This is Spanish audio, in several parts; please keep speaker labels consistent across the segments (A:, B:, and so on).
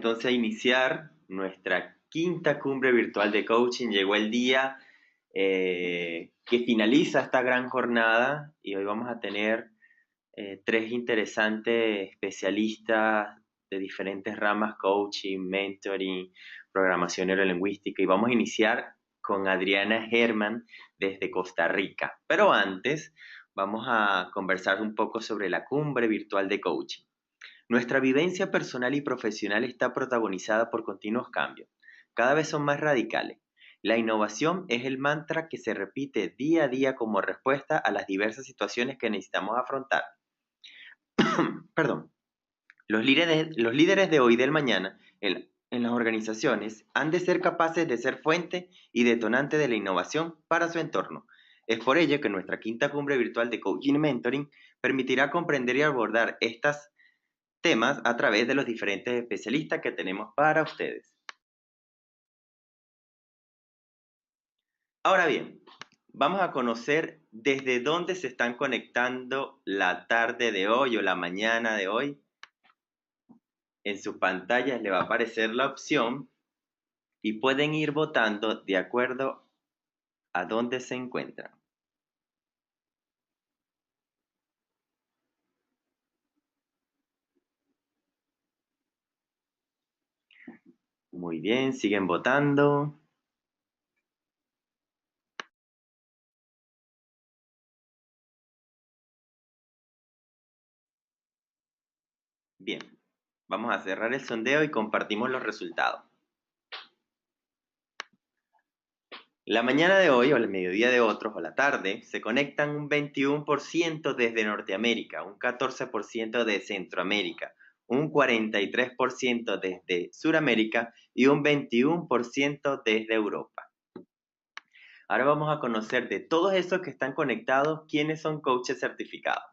A: entonces a iniciar nuestra quinta cumbre virtual de coaching. Llegó el día que finaliza esta gran jornada y hoy vamos a tener tres interesantes especialistas de diferentes ramas: coaching, mentoring, programación neurolingüística, y vamos a iniciar con Adriana Herman desde Costa Rica. Pero antes vamos a conversar un poco sobre la cumbre virtual de coaching. Nuestra vivencia personal y profesional está protagonizada por continuos cambios. Cada vez son más radicales. La innovación es el mantra que se repite día a día como respuesta a las diversas situaciones que necesitamos afrontar. Perdón. Los líderes de hoy y del mañana en las organizaciones han de ser capaces de ser fuente y detonante de la innovación para su entorno. Es por ello que nuestra quinta cumbre virtual de Coaching y Mentoring permitirá comprender y abordar estos temas a través de los diferentes especialistas que tenemos para ustedes. Ahora bien, vamos a conocer desde dónde se están conectando la tarde de hoy o la mañana de hoy. En sus pantallas le va a aparecer la opción y pueden ir votando de acuerdo a dónde se encuentran. Muy bien, siguen votando. Bien, vamos a cerrar el sondeo y compartimos los resultados. La mañana de hoy, o el mediodía de otros, o la tarde, se conectan un 21% desde Norteamérica, un 14% de Centroamérica, un 43% desde Suramérica y un 21% desde Europa. Ahora vamos a conocer de todos esos que están conectados, quiénes son coaches certificados.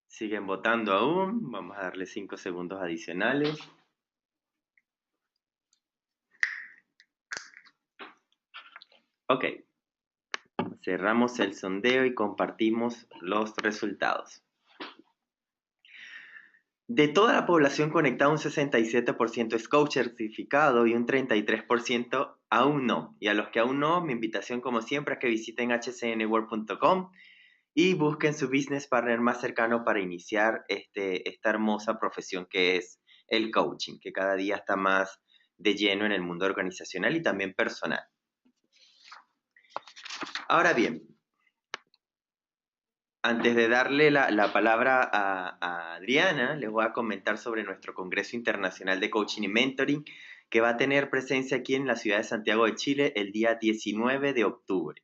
A: Siguen votando aún. Vamos a darle 5 segundos adicionales. Ok. Cerramos el sondeo y compartimos los resultados. De toda la población conectada, un 67% es coach certificado y un 33% aún no. Y a los que aún no, mi invitación como siempre es que visiten hcnworld.com y busquen su business partner más cercano para iniciar esta hermosa profesión que es el coaching, que cada día está más de lleno en el mundo organizacional y también personal. Ahora bien, antes de darle la palabra a Adriana, les voy a comentar sobre nuestro Congreso Internacional de Coaching y Mentoring, que va a tener presencia aquí en la ciudad de Santiago de Chile el día 19 de octubre.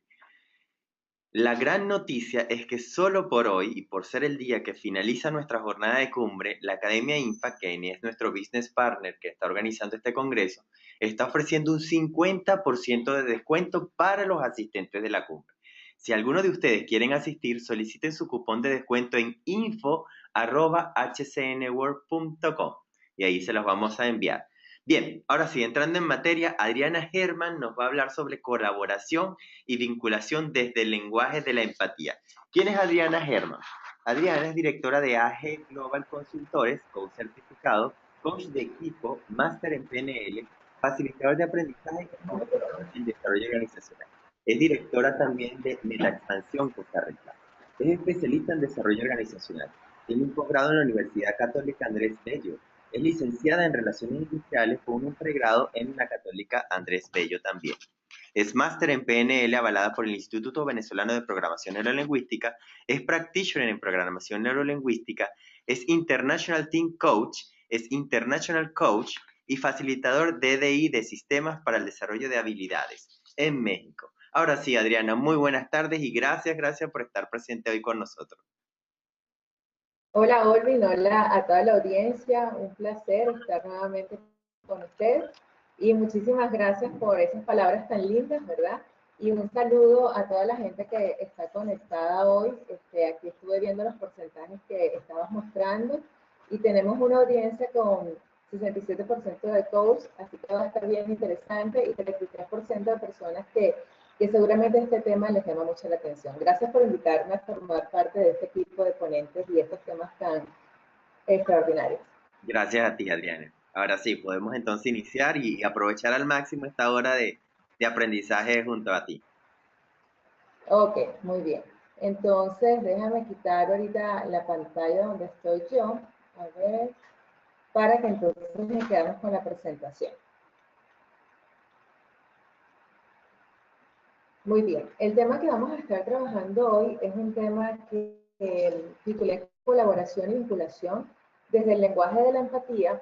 A: La gran noticia es que solo por hoy, y por ser el día que finaliza nuestra jornada de cumbre, la Academia Impact, que es nuestro business partner que está organizando este congreso, está ofreciendo un 50% de descuento para los asistentes de la cumbre. Si alguno de ustedes quieren asistir, soliciten su cupón de descuento en info@hcnworld.com y ahí se los vamos a enviar. Bien, ahora sí, entrando en materia, Adriana Herman nos va a hablar sobre colaboración y vinculación desde el lenguaje de la empatía. ¿Quién es Adriana Herman? Adriana es directora de AG Global Consultores, coach certificado, coach de equipo, máster en PNL, facilitador de aprendizaje y consultor en desarrollo organizacional. Es directora también de Metaexpansión Costa Rica. Es especialista en desarrollo organizacional. Tiene un posgrado en la Universidad Católica Andrés Bello. Es licenciada en Relaciones Industriales con un pregrado en la Católica Andrés Bello también. Es máster en PNL avalada por el Instituto Venezolano de Programación Neurolingüística, es practitioner en programación neurolingüística, es International Team Coach, es International Coach y facilitador DDI de sistemas para el desarrollo de habilidades en México. Ahora sí, Adriana, muy buenas tardes y gracias por estar presente hoy con nosotros.
B: Hola Olvin, hola a toda la audiencia, un placer estar nuevamente con ustedes y muchísimas gracias por esas palabras tan lindas, ¿verdad? Y un saludo a toda la gente que está conectada hoy. Aquí estuve viendo los porcentajes que estabas mostrando y tenemos una audiencia con 67% de coach, así que va a estar bien interesante, y 33% de personas que seguramente este tema les llama mucho la atención. Gracias por invitarme a formar parte de este equipo de ponentes y estos temas tan extraordinarios.
A: Gracias a ti, Adriana. Ahora sí, podemos entonces iniciar y aprovechar al máximo esta hora de aprendizaje junto a ti.
B: Ok, muy bien. Entonces, déjame quitar ahorita la pantalla donde estoy yo. A ver, para que entonces nos quedamos con la presentación. Muy bien. El tema que vamos a estar trabajando hoy es un tema que titulé Colaboración y Vinculación desde el lenguaje de la empatía,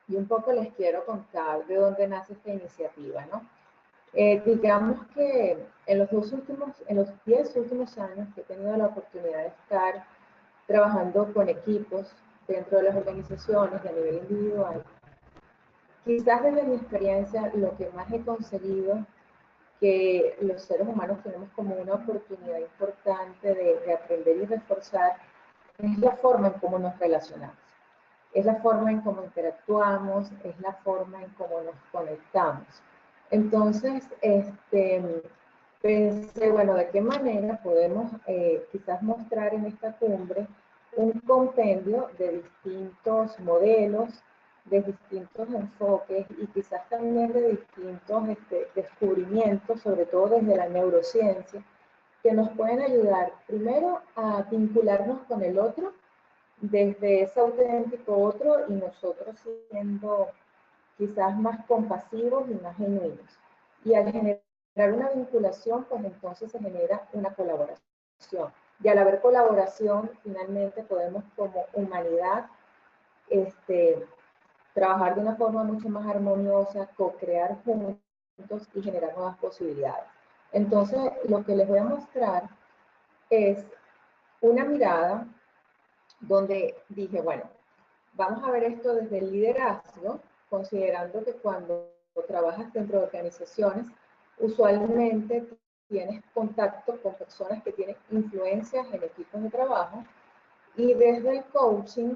B: y un poco les quiero contar de dónde nace esta iniciativa, ¿no? Digamos que en los 10 últimos años que he tenido la oportunidad de estar trabajando con equipos dentro de las organizaciones y a nivel individual, quizás desde mi experiencia lo que más he conseguido que los seres humanos tenemos como una oportunidad importante de aprender y reforzar es la forma en cómo nos relacionamos, es la forma en cómo interactuamos, es la forma en cómo nos conectamos. Entonces, pensé, bueno, ¿de qué manera podemos quizás mostrar en esta cumbre un compendio de distintos modelos, de distintos enfoques y quizás también de distintos descubrimientos, sobre todo desde la neurociencia, que nos pueden ayudar primero a vincularnos con el otro desde ese auténtico otro y nosotros siendo quizás más compasivos y más genuinos. Y al generar una vinculación, pues entonces se genera una colaboración. Y al haber colaboración, finalmente podemos como humanidad trabajar de una forma mucho más armoniosa, co-crear juntos y generar nuevas posibilidades. Entonces, lo que les voy a mostrar es una mirada donde dije, bueno, vamos a ver esto desde el liderazgo, considerando que cuando trabajas dentro de organizaciones, usualmente tienes contacto con personas que tienen influencias en equipos de trabajo, y desde el coaching,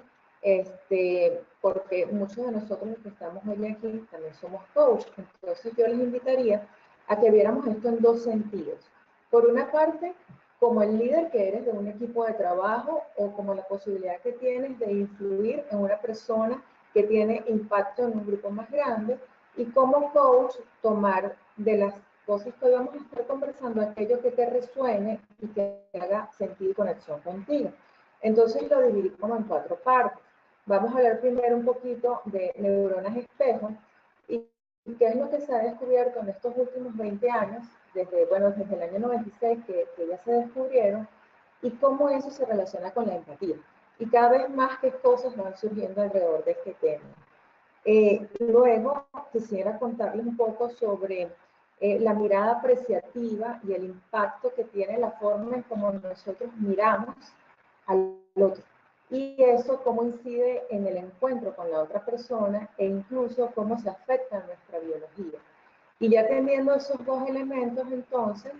B: porque muchos de nosotros que estamos hoy aquí también somos coach, entonces yo les invitaría a que viéramos esto en dos sentidos. Por una parte, como el líder que eres de un equipo de trabajo o como la posibilidad que tienes de influir en una persona que tiene impacto en un grupo más grande, y como coach tomar de las cosas que hoy vamos a estar conversando aquello que te resuene y que haga sentido y conexión contigo. Entonces lo dividí como en 4 partes. Vamos a hablar primero un poquito de neuronas espejo y qué es lo que se ha descubierto en estos últimos 20 años, desde el año 96 que ya se descubrieron, y cómo eso se relaciona con la empatía. Y cada vez más qué cosas van surgiendo alrededor de este tema. Luego quisiera contarles un poco sobre la mirada apreciativa y el impacto que tiene la forma en cómo nosotros miramos al otro. Y eso cómo incide en el encuentro con la otra persona e incluso cómo se afecta a nuestra biología. Y ya teniendo esos dos elementos, entonces,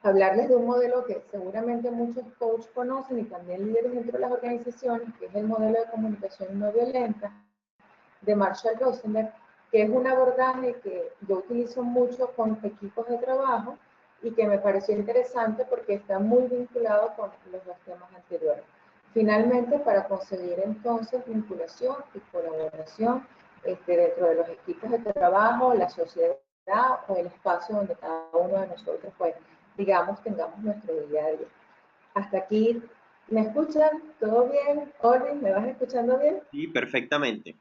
B: hablarles de un modelo que seguramente muchos coaches conocen y también líderes dentro de las organizaciones, que es el modelo de comunicación no violenta de Marshall Rosenberg, que es un abordaje que yo utilizo mucho con equipos de trabajo y que me pareció interesante porque está muy vinculado con los dos temas anteriores. Finalmente, para conseguir entonces vinculación y colaboración dentro de los equipos de trabajo, la sociedad o el espacio donde cada uno de nosotros, pues, digamos, tengamos nuestro día a día. Hasta aquí, ¿me escuchan? ¿Todo bien? Orvin, ¿me vas escuchando bien?
A: Sí, perfectamente.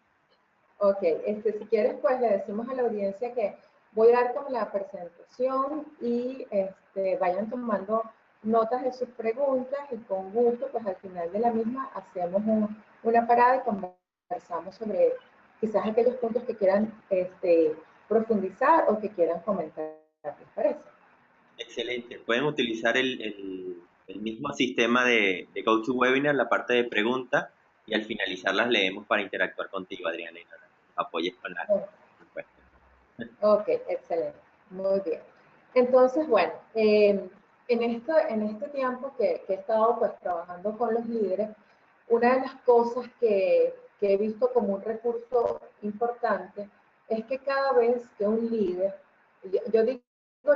B: Ok, si quieres, pues le decimos a la audiencia que voy a dar como la presentación y vayan tomando notas de sus preguntas y con gusto, pues al final de la misma hacemos una parada y conversamos sobre quizás aquellos puntos que quieran profundizar o que quieran comentar. ¿Les parece?
A: Excelente. Pueden utilizar el mismo sistema de GoToWebinar, la parte de preguntas, y al finalizar las leemos para interactuar contigo, Adriana, y nos apoyes con las respuestas.
B: Ok, excelente. Muy bien. Entonces, bueno, en este tiempo que he estado pues trabajando con los líderes, una de las cosas que que he visto como un recurso importante es que cada vez que un líder, yo digo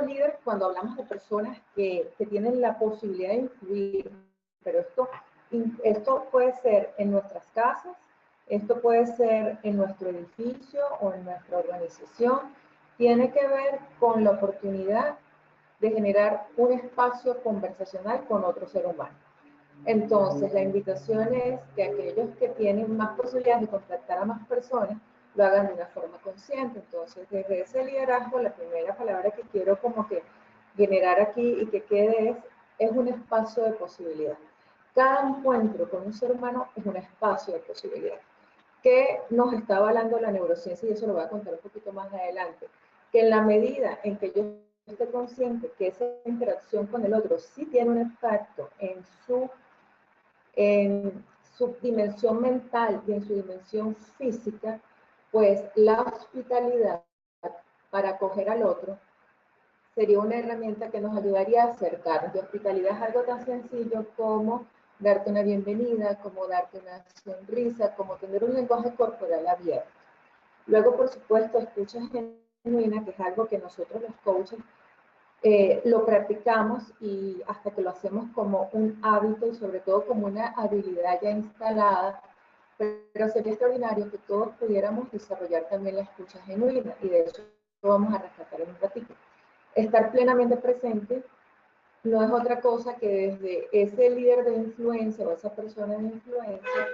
B: líder cuando hablamos de personas que tienen la posibilidad de influir, pero esto puede ser en nuestras casas, esto puede ser en nuestro edificio o en nuestra organización, tiene que ver con la oportunidad de generar un espacio conversacional con otro ser humano. Entonces, la invitación es que aquellos que tienen más posibilidades de contactar a más personas lo hagan de una forma consciente. Entonces, desde ese liderazgo, la primera palabra que quiero como que generar aquí y que quede es un espacio de posibilidad. Cada encuentro con un ser humano es un espacio de posibilidad. ¿Qué nos está avalando la neurociencia? Y eso lo voy a contar un poquito más adelante. Que en la medida en que yo esté consciente que esa interacción con el otro sí tiene un impacto en su dimensión mental y en su dimensión física, pues la hospitalidad para acoger al otro sería una herramienta que nos ayudaría a acercarnos. Y hospitalidad es algo tan sencillo como darte una bienvenida, como darte una sonrisa, como tener un lenguaje corporal abierto. Luego, por supuesto, escucha genuina, que es algo que nosotros los coaches lo practicamos y hasta que lo hacemos como un hábito y sobre todo como una habilidad ya instalada, pero sería extraordinario que todos pudiéramos desarrollar también la escucha genuina y de eso lo vamos a rescatar en un ratito. Estar plenamente presente no es otra cosa que desde ese líder de influencia o esa persona de influencia,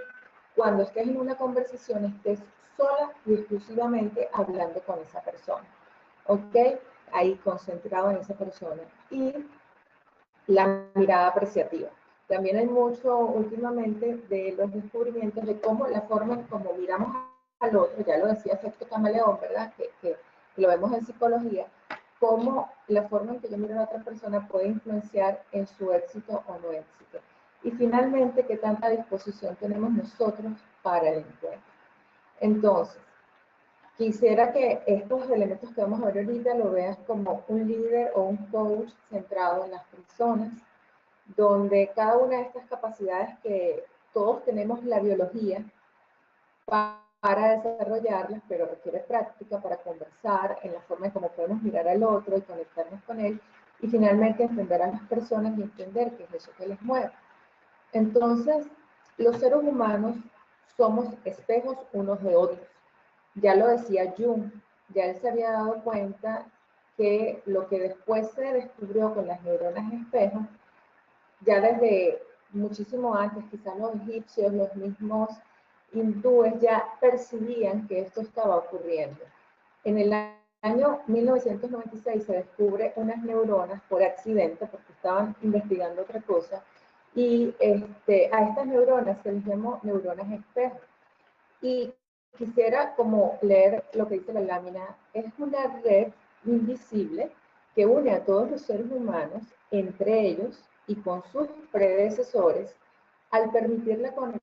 B: cuando estés en una conversación, estés sola y exclusivamente hablando con esa persona. ¿Ok? Ahí concentrado en esa persona. Y la mirada apreciativa. También hay mucho últimamente de los descubrimientos de cómo la forma en cómo miramos al otro, ya lo decía efecto camaleón, ¿verdad? Que lo vemos en psicología, cómo la forma en que yo miro a la otra persona puede influenciar en su éxito o no éxito. Y finalmente, qué tanta disposición tenemos nosotros para el encuentro. Entonces, quisiera que estos elementos que vamos a ver ahorita lo veas como un líder o un coach centrado en las personas, donde cada una de estas capacidades que todos tenemos la biología para desarrollarlas, pero requiere práctica para conversar en la forma en cómo podemos mirar al otro y conectarnos con él, y finalmente entender a las personas y entender qué es eso que les mueve. Entonces, los seres humanos somos espejos unos de otros. Ya lo decía Jung, ya él se había dado cuenta que lo que después se descubrió con las neuronas espejo, ya desde muchísimo antes, quizás los egipcios, los mismos hindúes ya percibían que esto estaba ocurriendo. En el año 1996 se descubre unas neuronas por accidente, porque estaban investigando otra cosa, y a estas neuronas se les llamó neuronas espejo. Y quisiera como leer lo que dice la lámina. Es una red invisible que une a todos los seres humanos, entre ellos y con sus predecesores, al permitir la conexión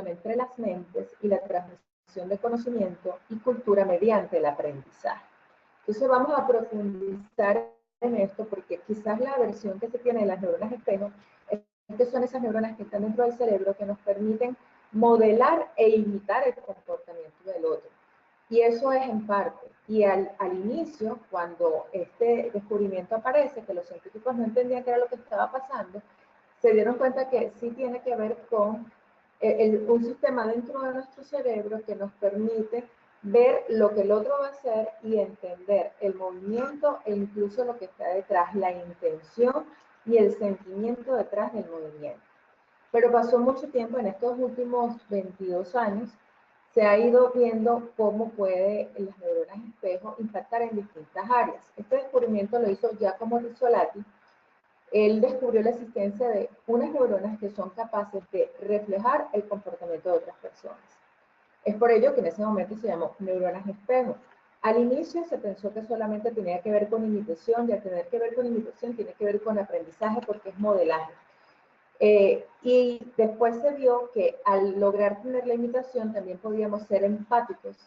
B: entre las mentes y la transmisión de conocimiento y cultura mediante el aprendizaje. Entonces vamos a profundizar en esto porque quizás la versión que se tiene de las neuronas espejo es que son esas neuronas que están dentro del cerebro que nos permiten modelar e imitar el comportamiento del otro. Y eso es en parte. Y al inicio, cuando este descubrimiento aparece, que los científicos no entendían qué era lo que estaba pasando, se dieron cuenta que sí tiene que ver con un sistema dentro de nuestro cerebro que nos permite ver lo que el otro va a hacer y entender el movimiento e incluso lo que está detrás, la intención y el sentimiento detrás del movimiento. Pero pasó mucho tiempo, en estos últimos 22 años, se ha ido viendo cómo puede las neuronas espejo impactar en distintas áreas. Este descubrimiento lo hizo Giacomo Rizzolatti. Él descubrió la existencia de unas neuronas que son capaces de reflejar el comportamiento de otras personas. Es por ello que en ese momento se llamó neuronas espejo. Al inicio se pensó que solamente tenía que ver con imitación, y al tener que ver con imitación tiene que ver con aprendizaje porque es modelaje. Y después se vio que al lograr tener la imitación también podíamos ser empáticos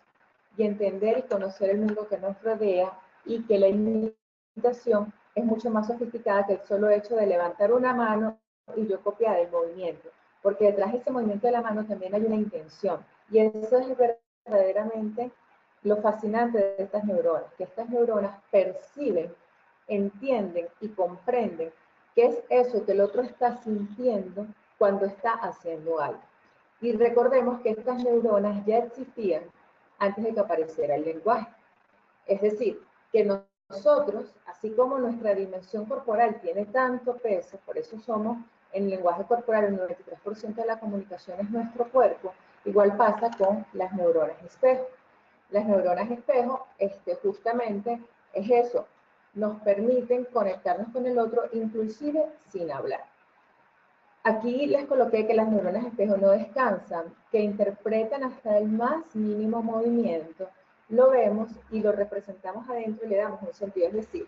B: y entender y conocer el mundo que nos rodea, y que la imitación es mucho más sofisticada que el solo hecho de levantar una mano y yo copiar el movimiento, porque detrás de ese movimiento de la mano también hay una intención. Y eso es verdaderamente lo fascinante de estas neuronas, que estas neuronas perciben, entienden y comprenden qué es eso que el otro está sintiendo cuando está haciendo algo. Y recordemos que estas neuronas ya existían antes de que apareciera el lenguaje. Es decir, que nosotros, así como nuestra dimensión corporal tiene tanto peso, por eso somos en el lenguaje corporal el 93% de la comunicación es nuestro cuerpo, igual pasa con las neuronas espejo. Las neuronas espejo, justamente es eso, nos permiten conectarnos con el otro, inclusive sin hablar. Aquí les coloqué que las neuronas espejo no descansan, que interpretan hasta el más mínimo movimiento, lo vemos y lo representamos adentro y le damos un sentido. Es decir,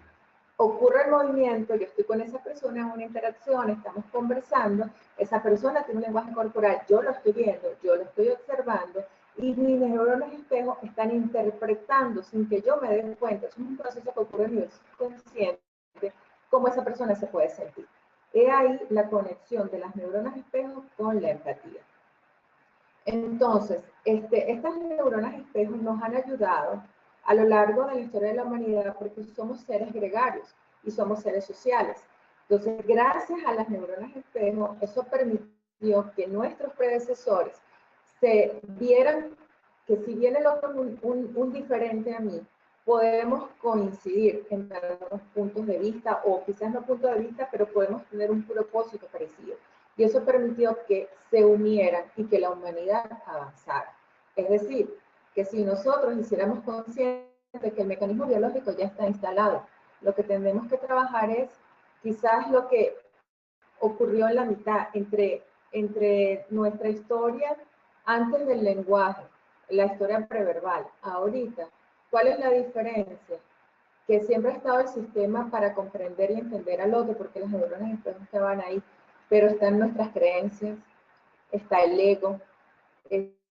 B: ocurre el movimiento, yo estoy con esa persona en una interacción, estamos conversando, esa persona tiene un lenguaje corporal, yo lo estoy viendo, yo lo estoy observando, y mis neuronas espejo están interpretando sin que yo me dé cuenta, es un proceso que ocurre a nivel consciente, cómo esa persona se puede sentir. He ahí la conexión de las neuronas espejo con la empatía. Entonces, estas neuronas espejo nos han ayudado a lo largo de la historia de la humanidad porque somos seres gregarios y somos seres sociales. Entonces, gracias a las neuronas espejo, eso permitió que nuestros predecesores se vieran que si viene el otro un diferente a mí, podemos coincidir en algunos puntos de vista, o quizás no puntos de vista, pero podemos tener un propósito parecido. Y eso permitió que se unieran y que la humanidad avanzara. Es decir, que si nosotros hiciéramos consciente de que el mecanismo biológico ya está instalado, lo que tenemos que trabajar es quizás lo que ocurrió en la mitad entre nuestra historia antes del lenguaje, la historia preverbal, ahorita. ¿Cuál es la diferencia? Que siempre ha estado el sistema para comprender y entender al otro, porque las neuronas espejo estaban ahí, pero están nuestras creencias, está el ego,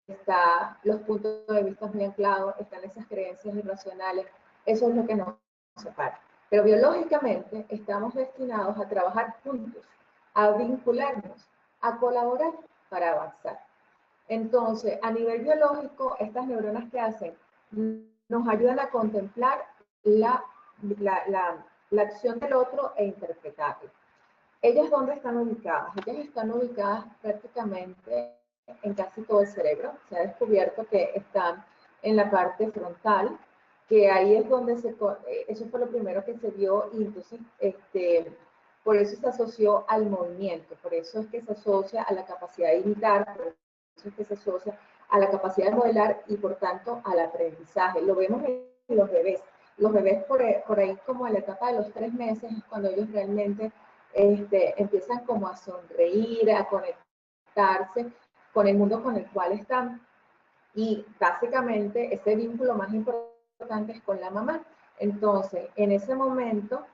B: está los puntos de vista muy anclados, están esas creencias irracionales, eso es lo que nos separa. Pero biológicamente estamos destinados a trabajar juntos, a vincularnos, a colaborar para avanzar. Entonces, a nivel biológico, estas neuronas que hacen nos ayudan a contemplar la, la acción del otro e interpretarla. ¿Ellas dónde están ubicadas? Ellas están ubicadas prácticamente en casi todo el cerebro. Se ha descubierto que están en la parte frontal, que ahí es donde eso fue lo primero que se vio, y entonces por eso se asoció al movimiento, por eso es que se asocia a la capacidad de imitar, por eso es que se asocia a la capacidad de modelar y por tanto al aprendizaje. Lo vemos en los bebés. Los bebés por ahí como en la etapa de los 3 meses es cuando ellos realmente empiezan como a sonreír, a conectarse con el mundo con el cual están. Y básicamente ese vínculo más importante es con la mamá. Entonces, en ese momento,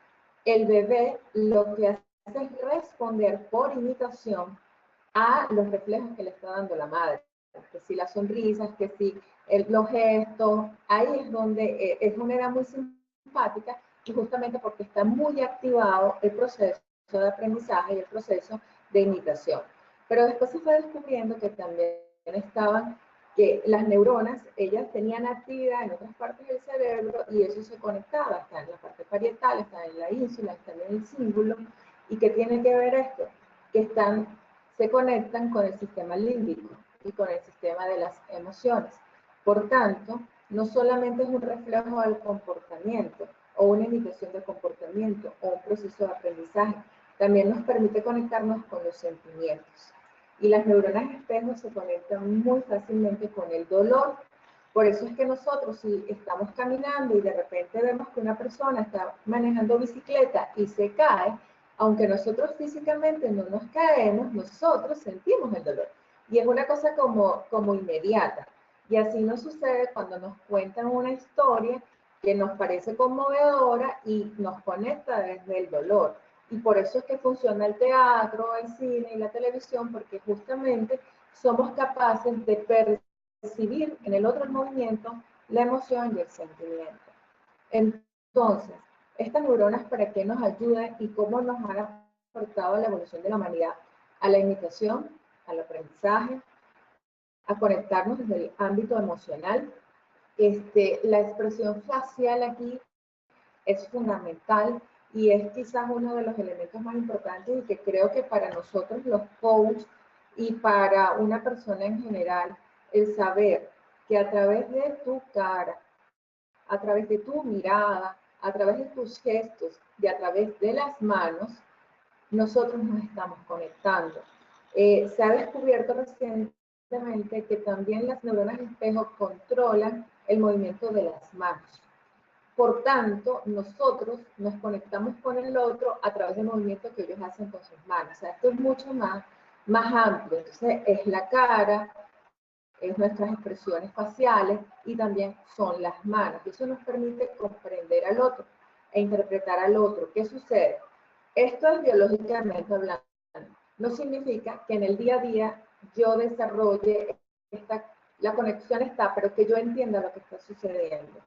B: el bebé lo que hace es responder por imitación a los reflejos que le está dando la madre. Que si las sonrisas, que si los gestos, ahí es donde es una edad muy simpática y justamente porque está muy activado el proceso de aprendizaje y el proceso de imitación. Pero después se fue descubriendo que también estaban, que las neuronas, ellas tenían actividad en otras partes del cerebro y eso se conectaba, está en la parte parietal, está en la ínsula, está en el cíngulo. ¿Y qué tiene que ver esto? Que se conectan con el sistema límbico y con el sistema de las emociones. Por tanto, no solamente es un reflejo del comportamiento o una imitación del comportamiento o un proceso de aprendizaje, también nos permite conectarnos con los sentimientos. Y las neuronas espejo se conectan muy fácilmente con el dolor. Por eso es que nosotros, si estamos caminando y de repente vemos que una persona está manejando bicicleta y se cae, aunque nosotros físicamente no nos caemos, nosotros sentimos el dolor. Y es una cosa como inmediata. Y así nos sucede cuando nos cuentan una historia que nos parece conmovedora y nos conecta desde el dolor. Y por eso es que funciona el teatro, el cine y la televisión, porque justamente somos capaces de percibir en el otro el movimiento, la emoción y el sentimiento. Entonces, estas neuronas, ¿para qué nos ayudan y cómo nos han aportado a la evolución de la humanidad? A la imitación, al aprendizaje, a conectarnos desde el ámbito emocional. La expresión facial aquí es fundamental y es quizás uno de los elementos más importantes y que creo que para nosotros los coaches y para una persona en general, el saber que a través de tu cara, a través de tu mirada, a través de tus gestos y a través de las manos, nosotros nos estamos conectando. Se ha descubierto recientemente que también las neuronas espejo controlan el movimiento de las manos. Por tanto, nosotros nos conectamos con el otro a través del movimiento que ellos hacen con sus manos. O sea, esto es mucho más amplio. Entonces, es la cara, es nuestras expresiones faciales y también son las manos. Eso nos permite comprender al otro e interpretar al otro. ¿Qué sucede? Esto es biológicamente hablando. No significa que en el día a día yo desarrolle la conexión está, pero que yo entienda lo que está sucediendo.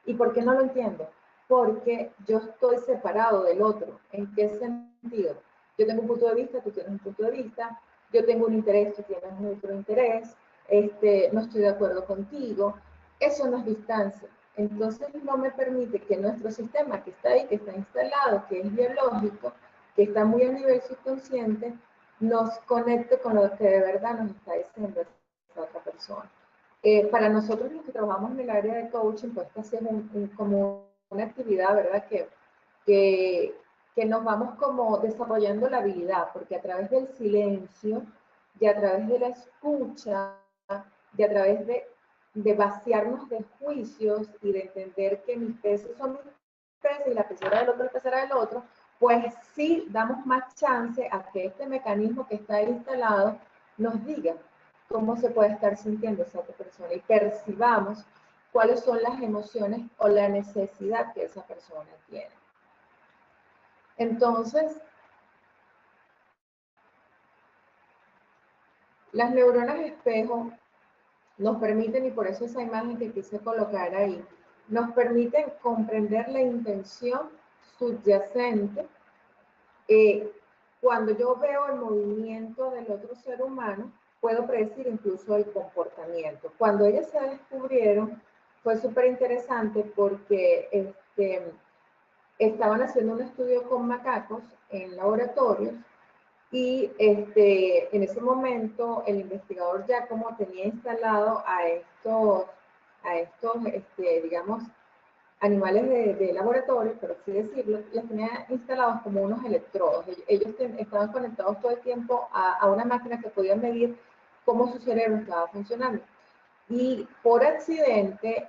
B: ¿Y por qué no lo entiendo? Porque yo estoy separado del otro. ¿En qué sentido? Yo tengo un punto de vista, tú tienes un punto de vista, yo tengo un interés, tú tienes otro interés, no estoy de acuerdo contigo. Eso no es distancia. Entonces no me permite que nuestro sistema que está ahí, que está instalado, que es biológico, que está muy a nivel subconsciente, nos conecte con lo que de verdad nos está diciendo esa otra persona. Para nosotros los que trabajamos en el área de coaching, pues esta es como una actividad, ¿verdad? Que nos vamos como desarrollando la habilidad, porque a través del silencio y a través de la escucha y a través de vaciarnos de juicios y de entender que mis peces son mis peces y la pecera del otro es la pecera del otro, pues sí damos más chance a que este mecanismo que está ahí instalado nos diga cómo se puede estar sintiendo esa otra persona y percibamos cuáles son las emociones o la necesidad que esa persona tiene. Entonces, las neuronas espejo nos permiten, y por eso esa imagen que quise colocar ahí, nos permiten comprender la intención subyacente. Cuando yo veo el movimiento del otro ser humano, puedo predecir incluso el comportamiento. Cuando ellas se descubrieron, fue súper interesante porque estaban haciendo un estudio con macacos en laboratorios y en ese momento el investigador ya como tenía instalado a estos digamos, animales de laboratorio, por así decirlo, les tenía instalados como unos electrodos. Ellos estaban conectados todo el tiempo a una máquina que podía medir cómo su cerebro estaba funcionando. Y por accidente,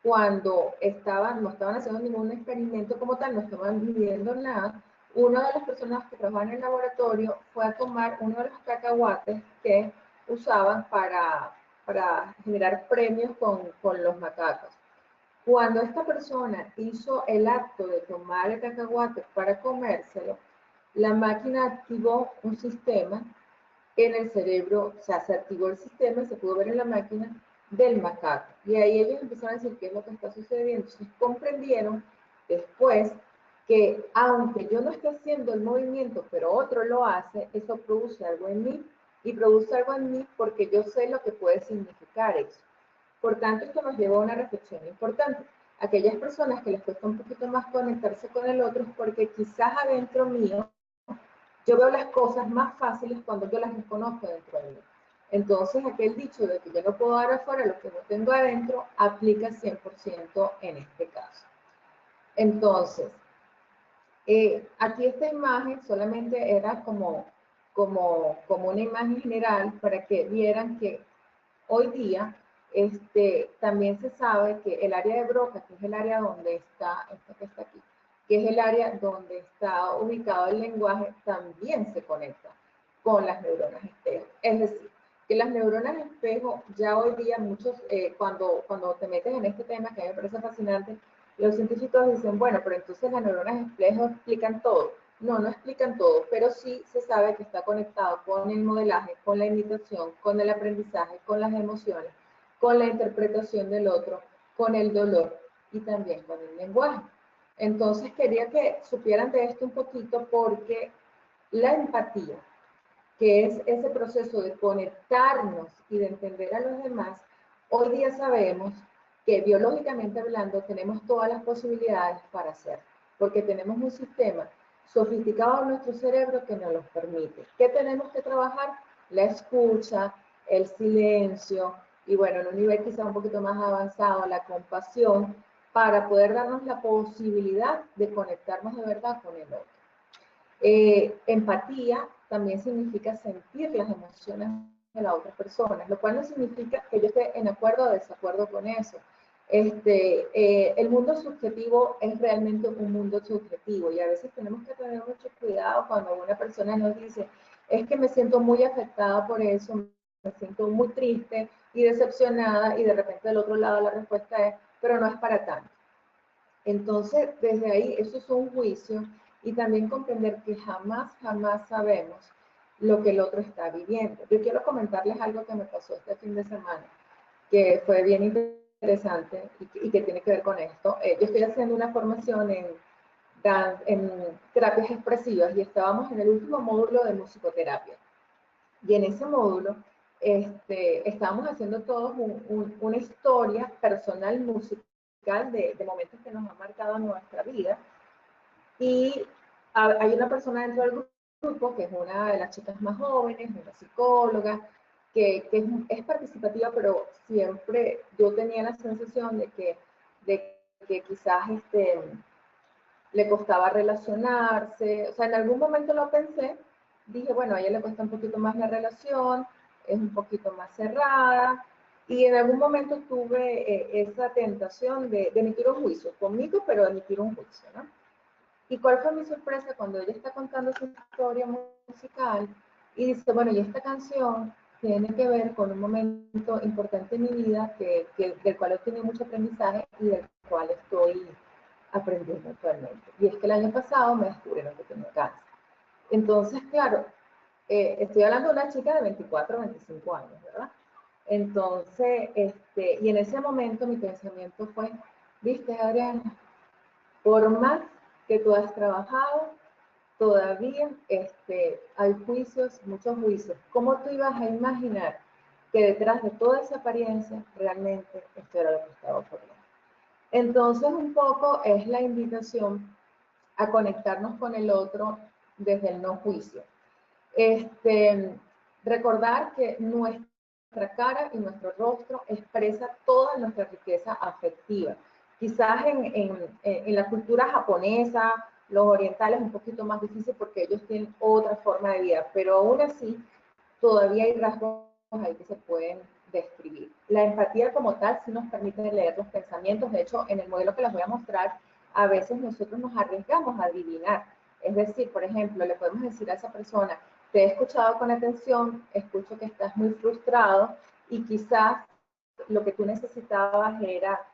B: cuando no estaban haciendo ningún experimento como tal, no estaban midiendo nada, una de las personas que trabajaban en el laboratorio fue a tomar uno de los cacahuates que usaban para generar premios con los macacos. Cuando esta persona hizo el acto de tomar el cacahuate para comérselo, la máquina activó un sistema en el cerebro, o sea, se activó el sistema y se pudo ver en la máquina del macaco. Y ahí ellos empezaron a decir qué es lo que está sucediendo. Entonces comprendieron después que aunque yo no esté haciendo el movimiento, pero otro lo hace, eso produce algo en mí. Y produce algo en mí porque yo sé lo que puede significar eso. Por tanto, esto nos lleva a una reflexión importante. Aquellas personas que les cuesta un poquito más conectarse con el otro es porque quizás adentro mío yo veo las cosas más fáciles cuando yo las reconozco dentro de mí. Entonces, aquel dicho de que yo no puedo dar afuera lo que no tengo adentro, aplica 100% en este caso. Entonces, aquí esta imagen solamente era como una imagen general para que vieran que hoy día también se sabe que el área de Broca, que es el área donde está, esta que está aquí, que es el área donde está ubicado el lenguaje, también se conecta con las neuronas espejo. Es decir, que las neuronas espejo ya hoy día muchos, cuando te metes en este tema, que a mí me parece fascinante, los científicos dicen, bueno, pero entonces las neuronas espejo explican todo. No, no explican todo, pero sí se sabe que está conectado con el modelaje, con la imitación, con el aprendizaje, con las emociones, con la interpretación del otro, con el dolor y también con el lenguaje. Entonces quería que supieran de esto un poquito porque la empatía que es ese proceso de conectarnos y de entender a los demás, hoy día sabemos que biológicamente hablando tenemos todas las posibilidades para hacer, porque tenemos un sistema sofisticado en nuestro cerebro que nos los permite. ¿Qué tenemos que trabajar? La escucha, el silencio, y bueno, en un nivel quizá un poquito más avanzado, la compasión, para poder darnos la posibilidad de conectarnos de verdad con el otro. Empatía también significa sentir las emociones de la otra persona, lo cual no significa que yo esté en acuerdo o desacuerdo con eso. El mundo subjetivo es realmente un mundo subjetivo y a veces tenemos que tener mucho cuidado cuando una persona nos dice, es que me siento muy afectada por eso, me siento muy triste y decepcionada, y de repente del otro lado la respuesta es, pero no es para tanto. Entonces, desde ahí, eso es un juicio, y también comprender que jamás, jamás sabemos lo que el otro está viviendo. Yo quiero comentarles algo que me pasó este fin de semana, que fue bien interesante y que tiene que ver con esto. Yo estoy haciendo una formación en terapias expresivas y estábamos en el último módulo de musicoterapia. Y en ese módulo estábamos haciendo todos una historia personal musical de momentos que nos han marcado en nuestra vida. Y hay una persona dentro del grupo, que es una de las chicas más jóvenes, una psicóloga, que es participativa, pero siempre yo tenía la sensación de que quizás le costaba relacionarse. O sea, en algún momento lo pensé, dije, bueno, a ella le cuesta un poquito más la relación, es un poquito más cerrada, y en algún momento tuve esa tentación de emitir un juicio conmigo, pero de emitir un juicio, ¿no? ¿Y cuál fue mi sorpresa cuando ella está contando su historia musical y dice, bueno, y esta canción tiene que ver con un momento importante en mi vida del cual he tenido mucho aprendizaje y del cual estoy aprendiendo actualmente? Y es que el año pasado me descubrieron que tenía cáncer. Entonces, claro, estoy hablando de una chica de 24 o 25 años, ¿verdad? Entonces, y en ese momento mi pensamiento fue, viste, Adriana, por más que tú has trabajado, todavía hay juicios, muchos juicios. ¿Cómo tú ibas a imaginar que detrás de toda esa apariencia realmente esto era lo que estaba ocurriendo? Entonces, un poco es la invitación a conectarnos con el otro desde el no juicio. Recordar que nuestra cara y nuestro rostro expresa toda nuestra riqueza afectiva. Quizás en la cultura japonesa, los orientales, un poquito más difícil porque ellos tienen otra forma de vida, pero aún así todavía hay rasgos ahí que se pueden describir. La empatía como tal sí nos permite leer los pensamientos. De hecho, en el modelo que les voy a mostrar, a veces nosotros nos arriesgamos a adivinar. Es decir, por ejemplo, le podemos decir a esa persona, te he escuchado con atención, escucho que estás muy frustrado y quizás lo que tú necesitabas era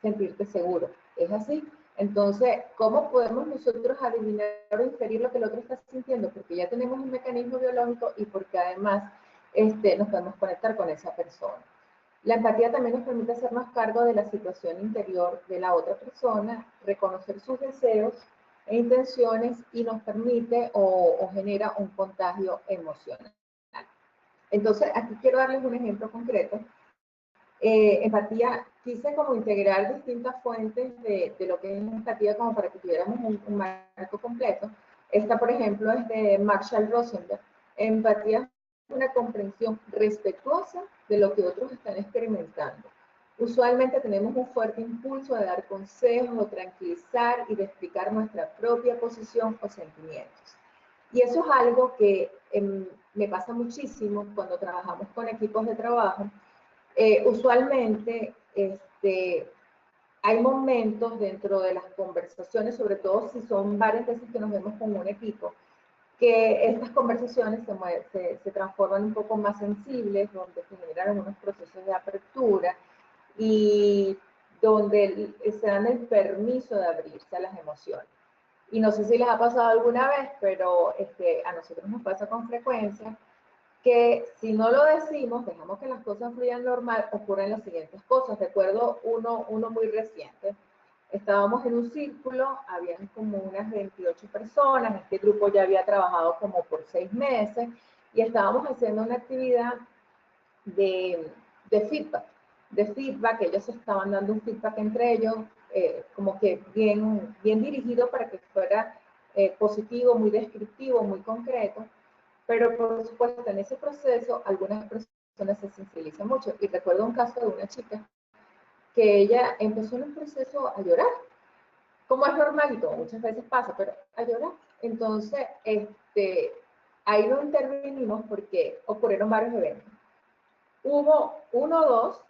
B: sentirte seguro. ¿Es así? Entonces, ¿cómo podemos nosotros adivinar o inferir lo que el otro está sintiendo? Porque ya tenemos un mecanismo biológico y porque además nos podemos conectar con esa persona. La empatía también nos permite hacernos cargo de la situación interior de la otra persona, reconocer sus deseos e intenciones, y nos permite o genera un contagio emocional. Entonces, aquí quiero darles un ejemplo concreto. Empatía, quise como integrar distintas fuentes de lo que es empatía como para que tuviéramos un marco completo. Esta, por ejemplo, es de Marshall Rosenberg. Empatía es una comprensión respetuosa de lo que otros están experimentando. Usualmente tenemos un fuerte impulso de dar consejos o tranquilizar y de explicar nuestra propia posición o sentimientos. Y eso es algo que me pasa muchísimo cuando trabajamos con equipos de trabajo. Usualmente hay momentos dentro de las conversaciones, sobre todo si son varias veces que nos vemos con un equipo, que estas conversaciones se transforman un poco más sensibles, donde se generan unos procesos de apertura y donde se dan el permiso de abrirse a las emociones. Y no sé si les ha pasado alguna vez, pero a nosotros nos pasa con frecuencia que si no lo decimos, dejamos que las cosas fluyan normal, ocurren las siguientes cosas. Recuerdo uno muy reciente. Estábamos en un círculo, habían como unas 28 personas, este grupo ya había trabajado como por 6 meses y estábamos haciendo una actividad de, de feedback, ellos estaban dando un feedback entre ellos, como que bien dirigido para que fuera positivo, muy descriptivo, muy concreto, pero por supuesto en ese proceso algunas personas se sensibilizan mucho. Y recuerdo un caso de una chica que ella empezó en un proceso a llorar, como es normal y todo, muchas veces pasa, pero a llorar. Entonces, ahí no intervenimos porque ocurrieron varios eventos. Hubo uno o dos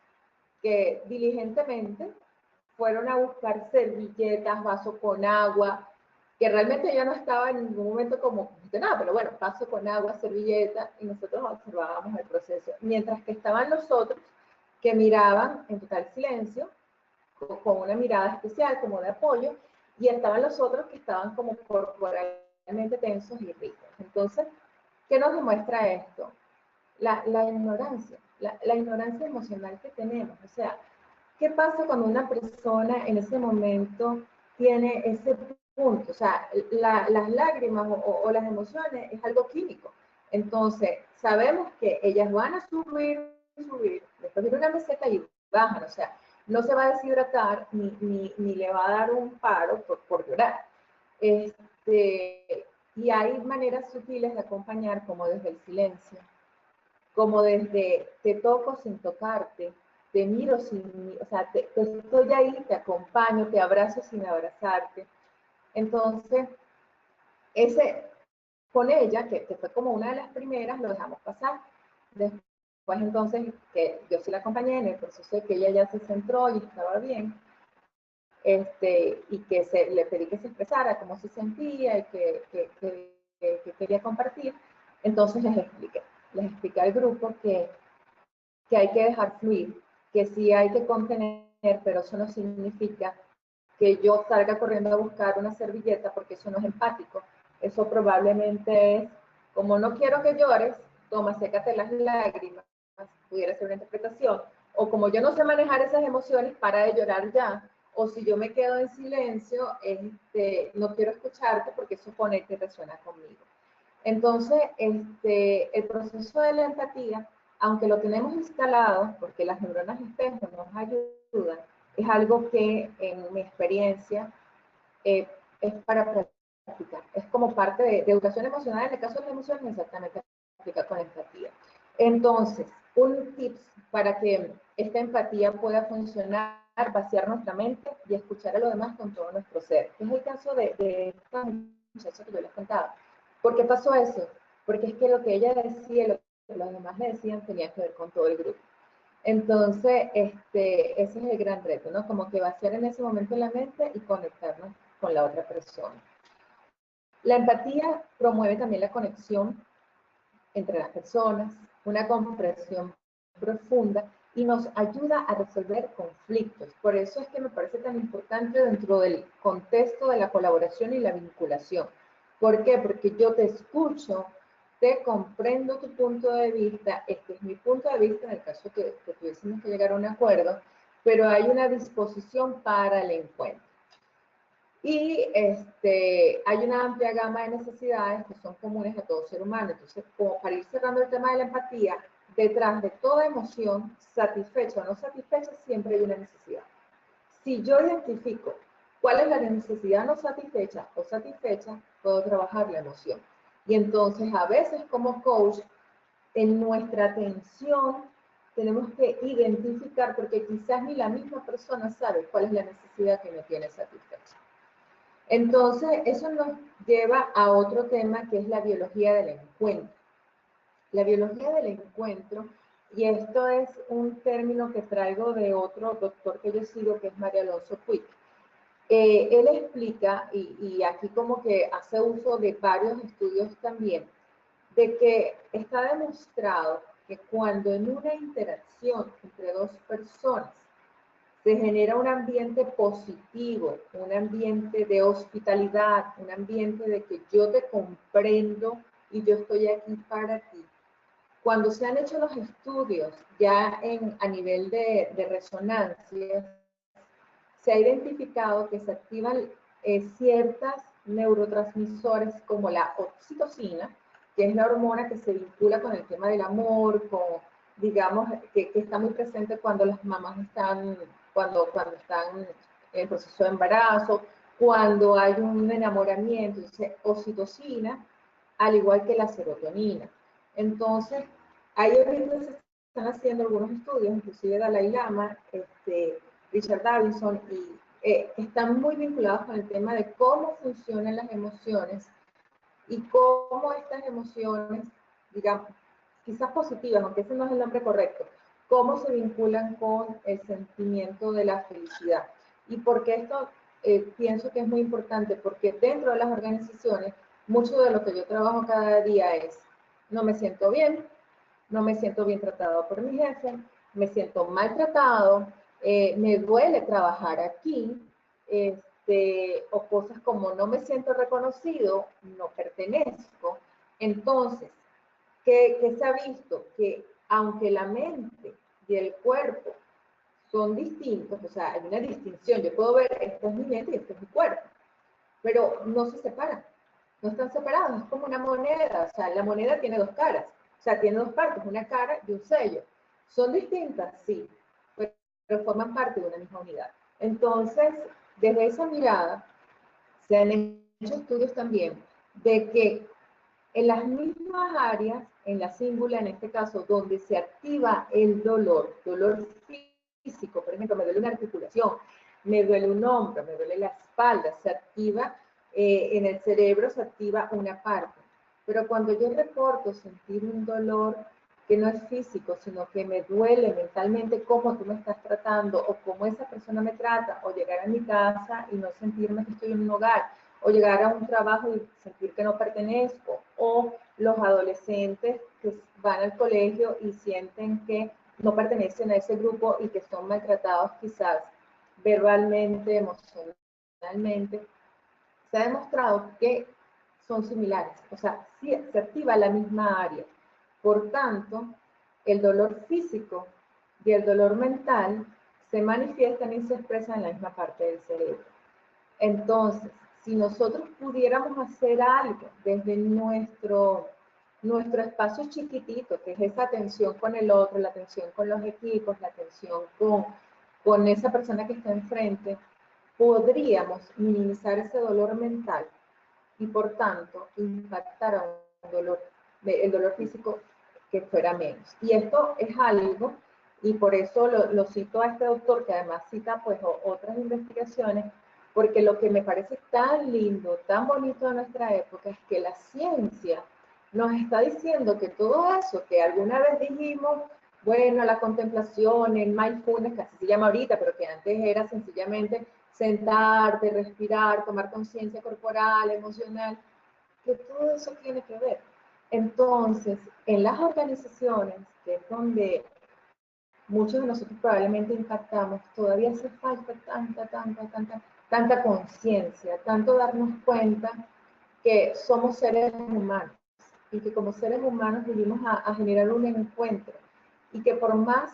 B: que diligentemente fueron a buscar servilletas, vaso con agua, que realmente yo no estaba en ningún momento como de nada, pero bueno, vaso con agua, servilleta, y nosotros observábamos el proceso. Mientras que estaban los otros que miraban en total silencio, con una mirada especial, como de apoyo, y estaban los otros que estaban como corporalmente tensos y rígidos. Entonces, ¿qué nos demuestra esto? La ignorancia, la ignorancia emocional que tenemos. O sea, ¿qué pasa cuando una persona en ese momento tiene ese punto? O sea, las lágrimas o las emociones es algo químico. Entonces, sabemos que ellas van a subir, después de una meseta y bajan. O sea, no se va a deshidratar ni le va a dar un paro por llorar. Y hay maneras sutiles de acompañar, como desde el silencio, como desde te toco sin tocarte, te miro sin, o sea, te estoy ahí, te acompaño, te abrazo sin abrazarte. Entonces, con ella, que fue como una de las primeras, lo dejamos pasar. Después entonces, que yo sí la acompañé en el proceso de que ella ya se centró y estaba bien, y que le pedí que se expresara cómo se sentía y que quería compartir. Entonces les expliqué al grupo que hay que dejar fluir, que sí hay que contener, pero eso no significa que yo salga corriendo a buscar una servilleta, porque eso no es empático. Eso probablemente es, como no quiero que llores, toma, sécate las lágrimas, pudiera ser una interpretación, o como yo no sé manejar esas emociones, para de llorar ya, o si yo me quedo en silencio, no quiero escucharte porque supone que resuena conmigo. Entonces, el proceso de la empatía, aunque lo tenemos instalado, porque las neuronas espejo nos ayudan, es algo que en mi experiencia es para practicar. Es como parte de educación emocional, en el caso de las emociones, exactamente aplica con empatía. Entonces, un tips para que esta empatía pueda funcionar, vaciar nuestra mente y escuchar a los demás con todo nuestro ser. Es el caso de esta muchacha que yo les contaba. ¿Por qué pasó eso? Porque es que lo que ella decía y lo que los demás le decían tenía que ver con todo el grupo. Entonces, ese es el gran reto, ¿no? Como que vaciar en ese momento la mente y conectarnos con la otra persona. La empatía promueve también la conexión entre las personas, una comprensión profunda y nos ayuda a resolver conflictos. Por eso es que me parece tan importante dentro del contexto de la colaboración y la vinculación. ¿Por qué? Porque yo te escucho, te comprendo tu punto de vista, este es mi punto de vista en el caso que tuviésemos que llegar a un acuerdo, pero hay una disposición para el encuentro. Y hay una amplia gama de necesidades que son comunes a todo ser humano. Entonces, como para ir cerrando el tema de la empatía, detrás de toda emoción, satisfecha o no satisfecha, siempre hay una necesidad. Si yo identifico cuál es la necesidad no satisfecha o satisfecha, puedo trabajar la emoción. Y entonces, a veces como coach, en nuestra atención tenemos que identificar, porque quizás ni la misma persona sabe cuál es la necesidad que me tiene satisfecha. Entonces, eso nos lleva a otro tema que es la biología del encuentro. La biología del encuentro, y esto es un término que traigo de otro doctor que yo sigo, que es María Alonso Puig. Él explica, y aquí como que hace uso de varios estudios también, de que está demostrado que cuando en una interacción entre dos personas se genera un ambiente positivo, un ambiente de hospitalidad, un ambiente de que yo te comprendo y yo estoy aquí para ti. Cuando se han hecho los estudios ya a nivel de resonancia, se ha identificado que se activan ciertas neurotransmisores como la oxitocina, que es la hormona que se vincula con el tema del amor, con, digamos, que está muy presente cuando las mamás están, cuando están en el proceso de embarazo, cuando hay un enamoramiento, entonces oxitocina, al igual que la serotonina. Entonces, ahí ahorita se están haciendo algunos estudios, inclusive Dalai Lama, Richard Davidson, y están muy vinculados con el tema de cómo funcionan las emociones y cómo estas emociones, digamos, quizás positivas, aunque ese no es el nombre correcto, cómo se vinculan con el sentimiento de la felicidad. Y porque esto pienso que es muy importante, porque dentro de las organizaciones, mucho de lo que yo trabajo cada día es, no me siento bien, no me siento bien tratado por mi jefe, me siento maltratado, me duele trabajar aquí, o cosas como no me siento reconocido, no pertenezco. Entonces, ¿qué se ha visto? Que aunque la mente y el cuerpo son distintos, o sea, hay una distinción, yo puedo ver, esta es mi mente y este es mi cuerpo, pero no se separan, no están separados, es como una moneda, o sea, la moneda tiene dos caras, o sea, tiene dos partes, una cara y un sello. ¿Son distintas? Sí, pero forman parte de una misma unidad. Entonces, desde esa mirada, se han hecho estudios también de que en las mismas áreas, en la cíngula, en este caso, donde se activa el dolor físico, por ejemplo, me duele una articulación, me duele un hombro, me duele la espalda, se activa en el cerebro, se activa una parte. Pero cuando yo reporto sentir un dolor que no es físico, sino que me duele mentalmente cómo tú me estás tratando o cómo esa persona me trata, o llegar a mi casa y no sentirme que estoy en un hogar, o llegar a un trabajo y sentir que no pertenezco, o los adolescentes que van al colegio y sienten que no pertenecen a ese grupo y que son maltratados quizás verbalmente, emocionalmente, se ha demostrado que son similares, o sea, sí, se activa la misma área. Por tanto, el dolor físico y el dolor mental se manifiestan y se expresan en la misma parte del cerebro. Entonces, si nosotros pudiéramos hacer algo desde nuestro espacio chiquitito, que es esa atención con el otro, la atención con los equipos, la atención con esa persona que está enfrente, podríamos minimizar ese dolor mental y por tanto impactar a el dolor físico que fuera menos. Y esto es algo, y por eso lo cito a este doctor, que además cita pues otras investigaciones, porque lo que me parece tan lindo, tan bonito de nuestra época es que la ciencia nos está diciendo que todo eso que alguna vez dijimos, bueno, la contemplación, el mindfulness, que así se llama ahorita, pero que antes era sencillamente sentarte, respirar, tomar conciencia corporal, emocional, que todo eso tiene que ver. Entonces, en las organizaciones, que es donde muchos de nosotros probablemente impactamos, todavía hace falta tanta conciencia, tanto darnos cuenta que somos seres humanos y que como seres humanos vivimos a generar un encuentro y que por más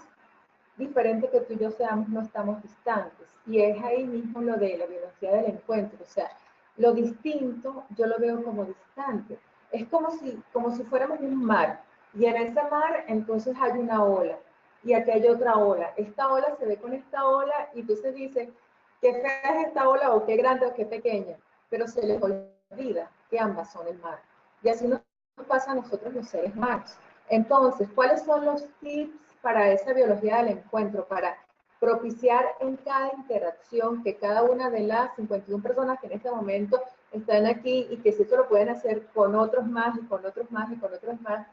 B: diferente que tú y yo seamos, no estamos distantes. Y es ahí mismo lo de la biología del encuentro. O sea, lo distinto yo lo veo como distante. Es como si fuéramos un mar. Y en ese mar entonces hay una ola. Y aquí hay otra ola. Esta ola se ve con esta ola y entonces dice, qué fea es esta ola o qué grande o qué pequeña. Pero se les olvida que ambas son el mar. Y así nos pasa a nosotros los seres humanos. Entonces, ¿cuáles son los tips para esa biología del encuentro? Para propiciar en cada interacción que cada una de las 51 personas que en este momento están aquí y que si eso lo pueden hacer con otros más y con otros más y con otros más,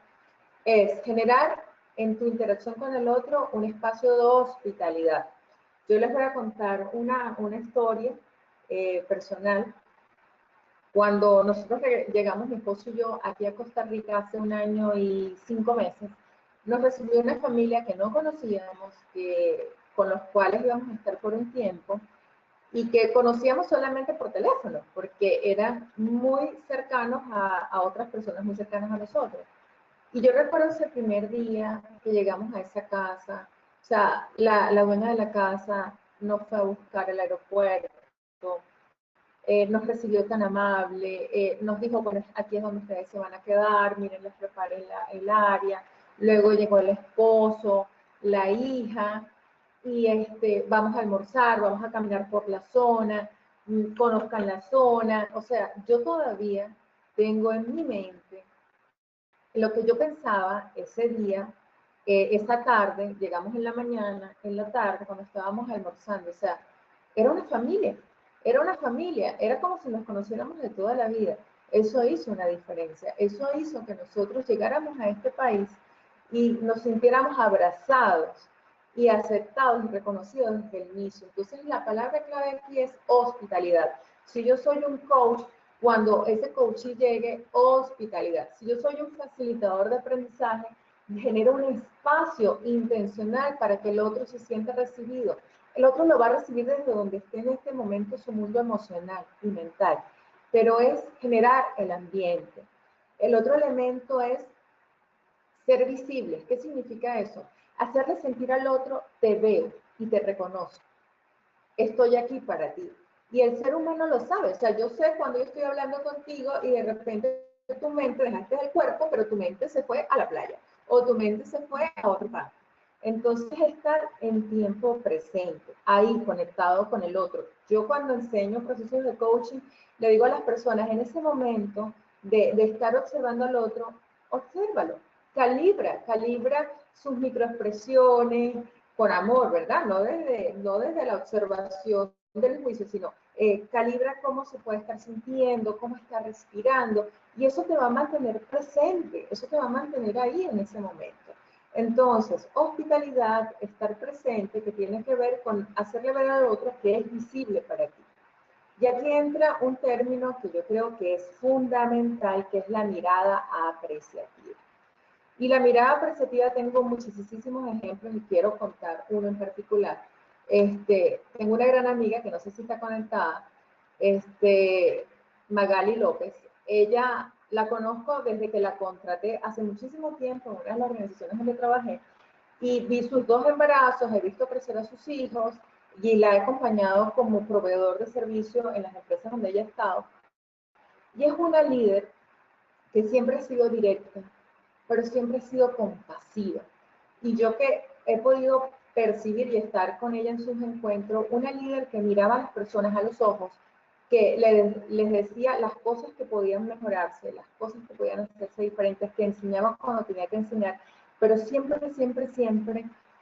B: es generar en tu interacción con el otro un espacio de hospitalidad. Yo les voy a contar una historia personal. Cuando nosotros llegamos, mi esposo y yo, aquí a Costa Rica hace 1 año y 5 meses, nos recibió una familia que no conocíamos, con los cuales íbamos a estar por un tiempo y que conocíamos solamente por teléfono, porque eran muy cercanos a otras personas muy cercanas a nosotros. Y yo recuerdo ese primer día que llegamos a esa casa, o sea, la dueña de la casa nos fue a buscar al aeropuerto, nos recibió tan amable, nos dijo, bueno, aquí es donde ustedes se van a quedar, miren, les preparé el área. Luego llegó el esposo, la hija, y vamos a almorzar, vamos a caminar por la zona, conozcan la zona. O sea, yo todavía tengo en mi mente lo que yo pensaba ese día, esa tarde, llegamos en la mañana, en la tarde, cuando estábamos almorzando. O sea, era una familia, era como si nos conociéramos de toda la vida. Eso hizo una diferencia, eso hizo que nosotros llegáramos a este país y nos sintiéramos abrazados y aceptados y reconocidos desde el inicio. Entonces, la palabra clave aquí es hospitalidad. Si yo soy un coach, cuando ese coach llegue, hospitalidad. Si yo soy un facilitador de aprendizaje, genero un espacio intencional para que el otro se sienta recibido. El otro lo va a recibir desde donde esté en este momento su mundo emocional y mental, pero es generar el ambiente. El otro elemento es ser visible. ¿Qué significa eso? Hacerle sentir al otro, te veo y te reconozco. Estoy aquí para ti. Y el ser humano lo sabe. O sea, yo sé cuando yo estoy hablando contigo y de repente tu mente dejaste el cuerpo, pero tu mente se fue a la playa o tu mente se fue a otro parte. Entonces, estar en tiempo presente, ahí conectado con el otro. Yo cuando enseño procesos de coaching, le digo a las personas, en ese momento de estar observando al otro, obsérvalo, calibra sus microexpresiones, con amor, ¿verdad? No desde la observación del juicio, sino calibra cómo se puede estar sintiendo, cómo está respirando, y eso te va a mantener presente, eso te va a mantener ahí en ese momento. Entonces, hospitalidad, estar presente, que tiene que ver con hacerle ver al otro que es visible para ti. Y aquí entra un término que yo creo que es fundamental, que es la mirada apreciativa. Y la mirada apreciativa, tengo muchísimos ejemplos y quiero contar uno en particular. Tengo una gran amiga que no sé si está conectada, Magali López. Ella la conozco desde que la contraté hace muchísimo tiempo en una de las organizaciones donde trabajé, y vi sus 2 embarazos, he visto crecer a sus hijos y la he acompañado como proveedor de servicio en las empresas donde ella ha estado. Y es una líder que siempre ha sido directa, pero siempre ha sido compasiva. Y yo que he podido percibir y estar con ella en sus encuentros, una líder que miraba a las personas a los ojos, que les decía las cosas que podían mejorarse, las cosas que podían hacerse diferentes, que enseñaba cuando tenía que enseñar, pero siempre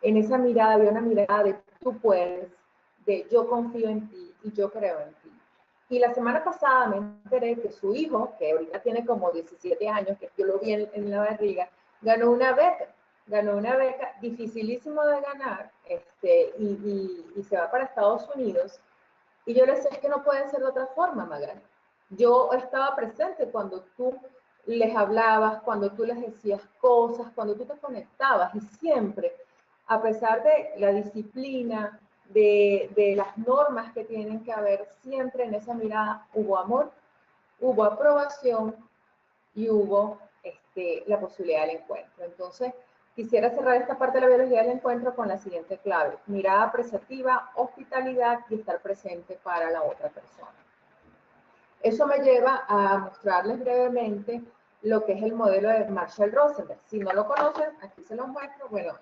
B: en esa mirada había una mirada de tú puedes, de yo confío en ti y yo creo en ti. Y la semana pasada me enteré que su hijo, que ahorita tiene como 17 años, que yo lo vi en la barriga, ganó una beca dificilísimo de ganar, y se va para Estados Unidos. Y yo le decía, es que no puede ser de otra forma, Magali. Yo estaba presente cuando tú les hablabas, cuando tú les decías cosas, cuando tú te conectabas, y siempre, a pesar de la disciplina, de las normas que tienen que haber, siempre en esa mirada hubo amor, hubo aprobación y hubo la posibilidad del encuentro. Entonces, quisiera cerrar esta parte de la biología del encuentro con la siguiente clave: mirada apreciativa, hospitalidad y estar presente para la otra persona. Eso me lleva a mostrarles brevemente lo que es el modelo de Marshall Rosenberg. Si no lo conocen, aquí se los muestro. Bueno,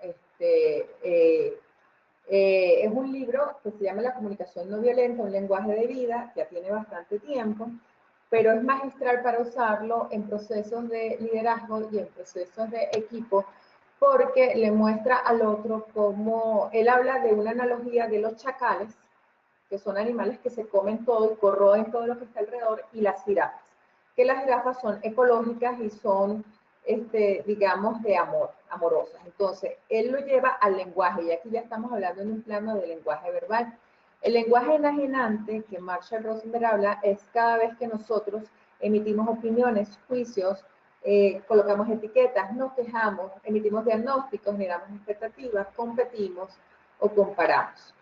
B: es un libro que se llama La comunicación no violenta, un lenguaje de vida, ya tiene bastante tiempo, pero es magistral para usarlo en procesos de liderazgo y en procesos de equipo, porque le muestra al otro cómo él habla de una analogía de los chacales, que son animales que se comen todo y corroen todo lo que está alrededor, y las jirafas, que las jirafas son ecológicas y son, digamos, de amor, amorosas. Entonces, él lo lleva al lenguaje, y aquí ya estamos hablando en un plano de lenguaje verbal. El lenguaje enajenante que Marshall Rosenberg habla es cada vez que nosotros emitimos opiniones, juicios, colocamos etiquetas, nos quejamos, emitimos diagnósticos, generamos expectativas, competimos o comparamos.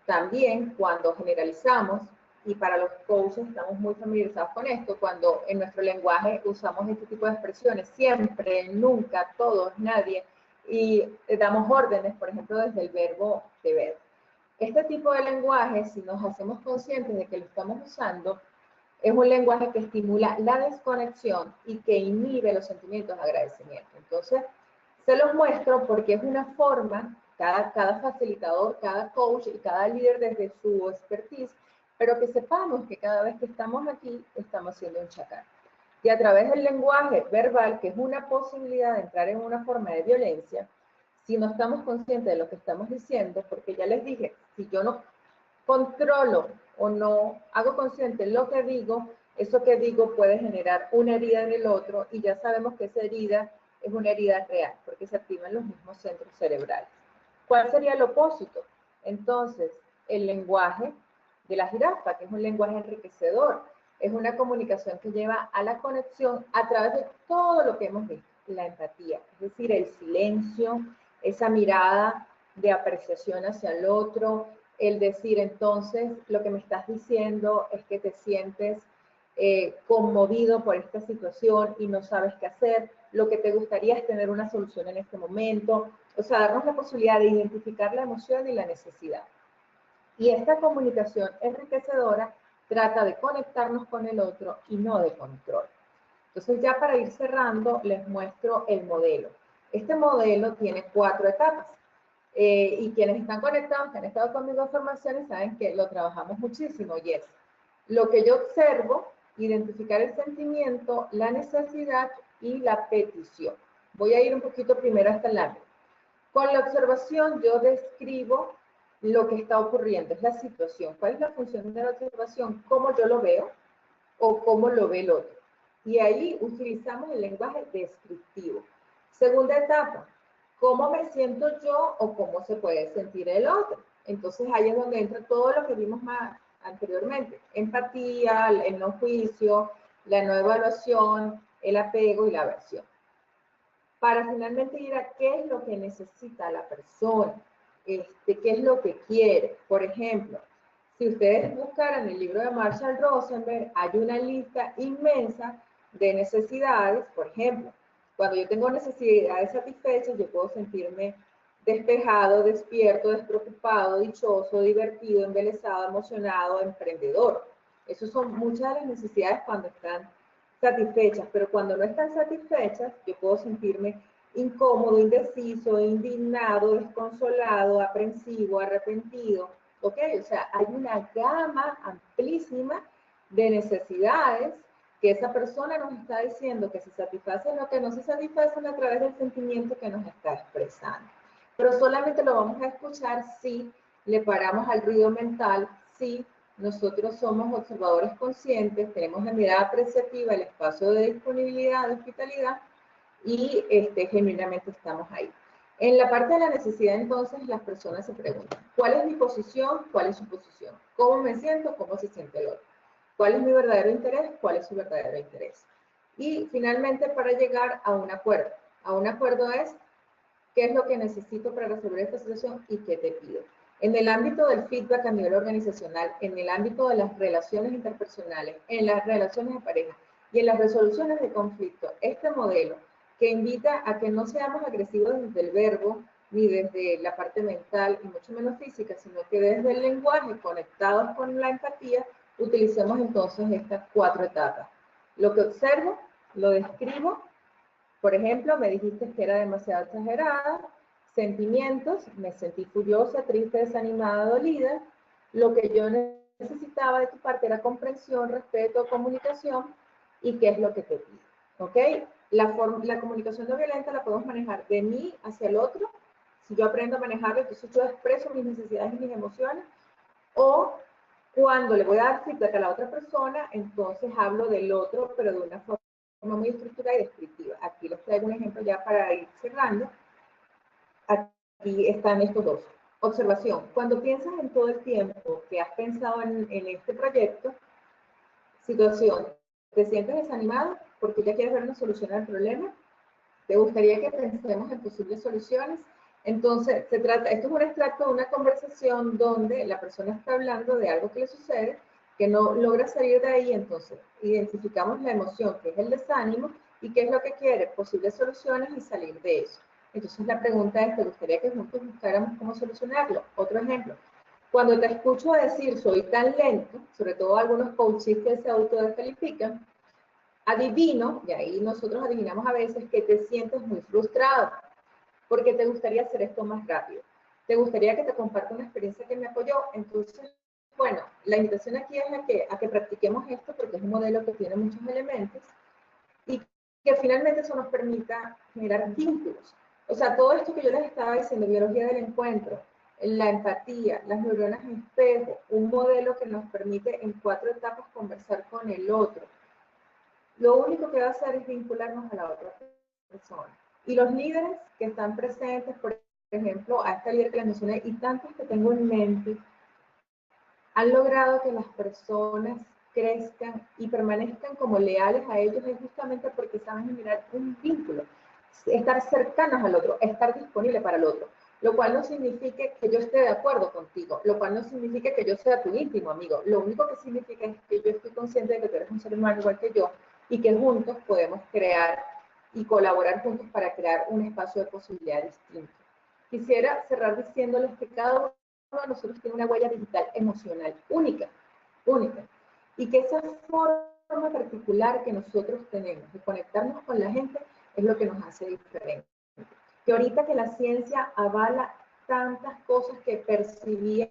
B: También cuando generalizamos, y para los coaches estamos muy familiarizados con esto, cuando en nuestro lenguaje usamos este tipo de expresiones, siempre, nunca, todos, nadie, y damos órdenes, por ejemplo, desde el verbo deber. Este tipo de lenguaje, si nos hacemos conscientes de que lo estamos usando, es un lenguaje que estimula la desconexión y que inhibe los sentimientos de agradecimiento. Entonces, se los muestro porque es una forma, cada facilitador, cada coach y cada líder desde su expertise, pero que sepamos que cada vez que estamos aquí, estamos haciendo un chacal. Y a través del lenguaje verbal, que es una posibilidad de entrar en una forma de violencia, si no estamos conscientes de lo que estamos diciendo, porque ya les dije, si yo no controlo o no hago consciente lo que digo, eso que digo puede generar una herida en el otro y ya sabemos que esa herida es una herida real, porque se activan los mismos centros cerebrales. ¿Cuál sería el opósito? Entonces, el lenguaje de la jirafa, que es un lenguaje enriquecedor, es una comunicación que lleva a la conexión a través de todo lo que hemos visto, la empatía, es decir, el silencio, esa mirada de apreciación hacia el otro, el decir entonces lo que me estás diciendo es que te sientes conmovido por esta situación y no sabes qué hacer, lo que te gustaría es tener una solución en este momento, o sea, darnos la posibilidad de identificar la emoción y la necesidad. Y esta comunicación enriquecedora trata de conectarnos con el otro y no de control. Entonces, ya para ir cerrando, les muestro el modelo. Este modelo tiene 4 etapas. Y quienes están conectados, que han estado conmigo en formaciones, saben que lo trabajamos muchísimo. Y es lo que yo observo, identificar el sentimiento, la necesidad y la petición. Voy a ir un poquito primero hasta el ámbito. Con la observación yo describo lo que está ocurriendo, es la situación. ¿Cuál es la función de la observación? ¿Cómo yo lo veo o cómo lo ve el otro? Y ahí utilizamos el lenguaje descriptivo. Segunda etapa, ¿cómo me siento yo o cómo se puede sentir el otro? Entonces ahí es donde entra todo lo que vimos más anteriormente. Empatía, el no juicio, la no evaluación, el apego y la aversión. Para finalmente ir a qué es lo que necesita la persona, qué es lo que quiere. Por ejemplo, si ustedes buscaran el libro de Marshall Rosenberg, hay una lista inmensa de necesidades. Por ejemplo, cuando yo tengo necesidades satisfechas, yo puedo sentirme despejado, despierto, despreocupado, dichoso, divertido, embelesado, emocionado, emprendedor. Esas son muchas de las necesidades cuando están satisfechas, pero cuando no están satisfechas, yo puedo sentirme incómodo, indeciso, indignado, desconsolado, aprensivo, arrepentido, ¿ok? O sea, hay una gama amplísima de necesidades que esa persona nos está diciendo que se satisfacen o que no se satisfacen a través del sentimiento que nos está expresando. Pero solamente lo vamos a escuchar si le paramos al ruido mental, si nosotros somos observadores conscientes, tenemos la mirada apreciativa, el espacio de disponibilidad, de hospitalidad, y genuinamente estamos ahí. En la parte de la necesidad, entonces, las personas se preguntan, ¿cuál es mi posición? ¿Cuál es su posición? ¿Cómo me siento? ¿Cómo se siente el otro? ¿Cuál es mi verdadero interés? ¿Cuál es su verdadero interés? Y finalmente, para llegar a un acuerdo. A un acuerdo es, ¿qué es lo que necesito para resolver esta situación y qué te pido? En el ámbito del feedback a nivel organizacional, en el ámbito de las relaciones interpersonales, en las relaciones de pareja y en las resoluciones de conflicto, este modelo que invita a que no seamos agresivos desde el verbo, ni desde la parte mental, y mucho menos física, sino que desde el lenguaje, conectados con la empatía, utilicemos entonces estas 4 etapas. Lo que observo, lo describo. Por ejemplo, me dijiste que era demasiado exagerada. Sentimientos, me sentí furiosa, triste, desanimada, dolida. Lo que yo necesitaba de tu parte era comprensión, respeto, comunicación. ¿Y qué es lo que te pido? ¿Ok? La comunicación no violenta la podemos manejar de mí hacia el otro. Si yo aprendo a manejarlo, entonces yo expreso mis necesidades y mis emociones. O cuando le voy a dar feedback a la otra persona, entonces hablo del otro, pero de una forma muy estructurada y descriptiva. Aquí les traigo un ejemplo ya para ir cerrando. Aquí están estos dos. Observación. Cuando piensas en todo el tiempo que has pensado en este proyecto, situación, ¿te sientes desanimado porque ya quieres ver una solución al problema? ¿Te gustaría que pensemos en posibles soluciones? Entonces, esto es un extracto de una conversación donde la persona está hablando de algo que le sucede, que no logra salir de ahí, entonces identificamos la emoción, que es el desánimo, y qué es lo que quiere, posibles soluciones y salir de eso. Entonces la pregunta es, ¿te gustaría que juntos buscáramos cómo solucionarlo? Otro ejemplo, Cuando te escucho decir soy tan lento, sobre todo algunos coaches que se autodescalifican, adivino, y ahí nosotros adivinamos a veces, que te sientes muy frustrado, porque te gustaría hacer esto más rápido. Te gustaría que te comparta una experiencia que me apoyó. Entonces, bueno, la invitación aquí es a que practiquemos esto, porque es un modelo que tiene muchos elementos, y que finalmente eso nos permita generar vínculos. O sea, todo esto que yo les estaba diciendo, biología del encuentro, la empatía, las neuronas espejo, un modelo que nos permite en 4 etapas conversar con el otro. Lo único que va a hacer es vincularnos a la otra persona. Y los líderes que están presentes, por ejemplo, a esta líder que les mencioné y tantos que tengo en mente, han logrado que las personas crezcan y permanezcan como leales a ellos es justamente porque saben generar un vínculo, estar cercanos al otro, estar disponible para el otro, lo cual no significa que yo esté de acuerdo contigo, lo cual no significa que yo sea tu íntimo amigo, lo único que significa es que yo estoy consciente de que tú eres un ser humano igual que yo y que juntos podemos crear y colaborar juntos para crear un espacio de posibilidad distinto. Quisiera cerrar diciéndoles que cada uno de nosotros tiene una huella digital emocional única, única, y que esa forma particular que nosotros tenemos de conectarnos con la gente es lo que nos hace diferente. Que ahorita que la ciencia avala tantas cosas que percibíamos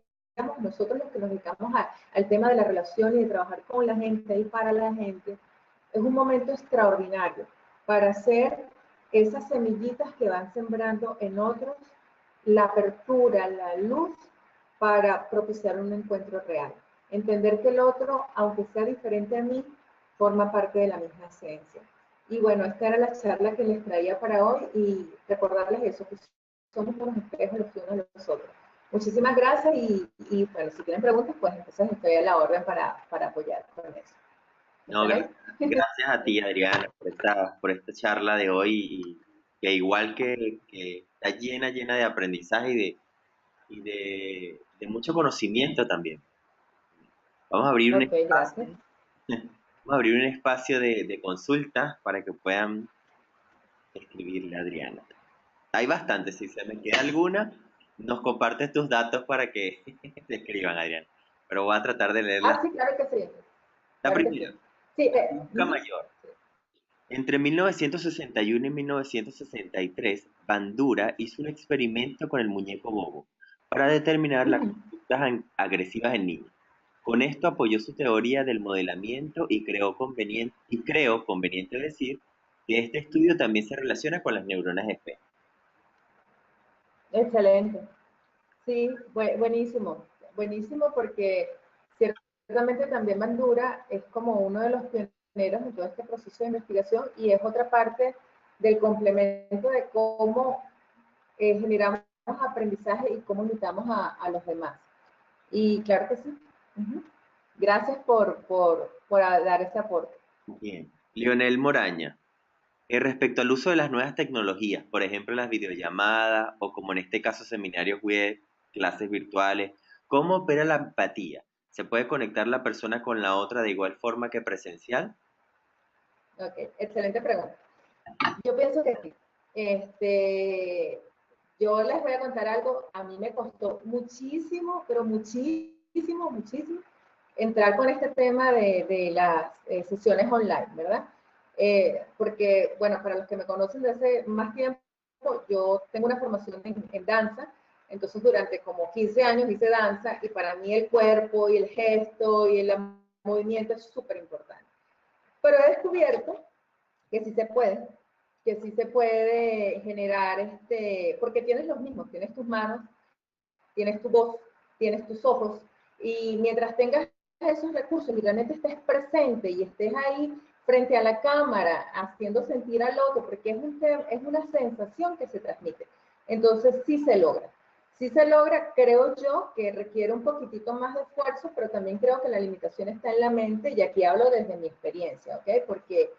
B: nosotros los que nos dedicamos al tema de la relación y de trabajar con la gente y para la gente, es un momento extraordinario para hacer esas semillitas que van sembrando en otros la apertura, la luz para propiciar un encuentro real. Entender que el otro, aunque sea diferente a mí, forma parte de la misma esencia. Y bueno, esta era la charla que les traía para hoy y recordarles eso, que somos unos espejos los unos de los otros. Muchísimas gracias y bueno, si tienen preguntas, pues entonces estoy a la orden para apoyar con eso.
A: No,
B: ¿Están ahí?
A: gracias a ti, Adriana, por esta charla de hoy, y que igual que está llena de aprendizaje y de mucho conocimiento también. Vamos a abrir un
B: Ok,
A: espacio,
B: gracias.
A: vamos a abrir un espacio de consultas para que puedan escribirle a Adriana. Hay bastantes, si se me queda alguna, nos compartes tus datos para que te escriban, Adriana. Pero voy a tratar de leerlas.
B: Ah, sí, claro que sí.
A: La
B: Claro que
A: primera,
B: sí. Sí,
A: Luca Mayor. Entre 1961 y 1963, Bandura hizo un experimento con el muñeco Bobo para determinar las conductas agresivas en niños. Con esto apoyó su teoría del modelamiento y creo conveniente decir que este estudio también se relaciona con las neuronas espejo.
B: excelente. Sí, buenísimo. Buenísimo porque ciertamente también Bandura es como uno de los pioneros en todo este proceso de investigación y es otra parte del complemento de cómo generamos aprendizaje y cómo invitamos a los demás. Y claro que sí. Gracias por dar ese aporte.
A: Bien. Lionel Moraña. Respecto al uso de las nuevas tecnologías, por ejemplo las videollamadas o como en este caso seminarios web, clases virtuales, ¿cómo opera la empatía? ¿Se puede conectar la persona con la otra de igual forma que presencial?
B: Ok, excelente pregunta. Yo pienso que sí. Yo les voy a contar algo. A mí me costó muchísimo, pero muchísimo, entrar con este tema de las sesiones online, ¿verdad? Porque, bueno, para los que me conocen desde hace más tiempo, yo tengo una formación en danza, entonces durante como 15 años hice danza y para mí el cuerpo y el gesto y el movimiento es súper importante. Pero he descubierto que sí se puede generar, porque tienes los mismos, tienes tus manos, tienes tu voz, tienes tus ojos, y mientras tengas esos recursos y realmente estés presente y estés ahí frente a la cámara, haciendo sentir al otro, porque es una sensación que se transmite. Entonces sí se logra, creo yo, que requiere un poquitito más de esfuerzo, pero también creo que la limitación está en la mente, y aquí hablo desde mi experiencia, ¿ok? Porque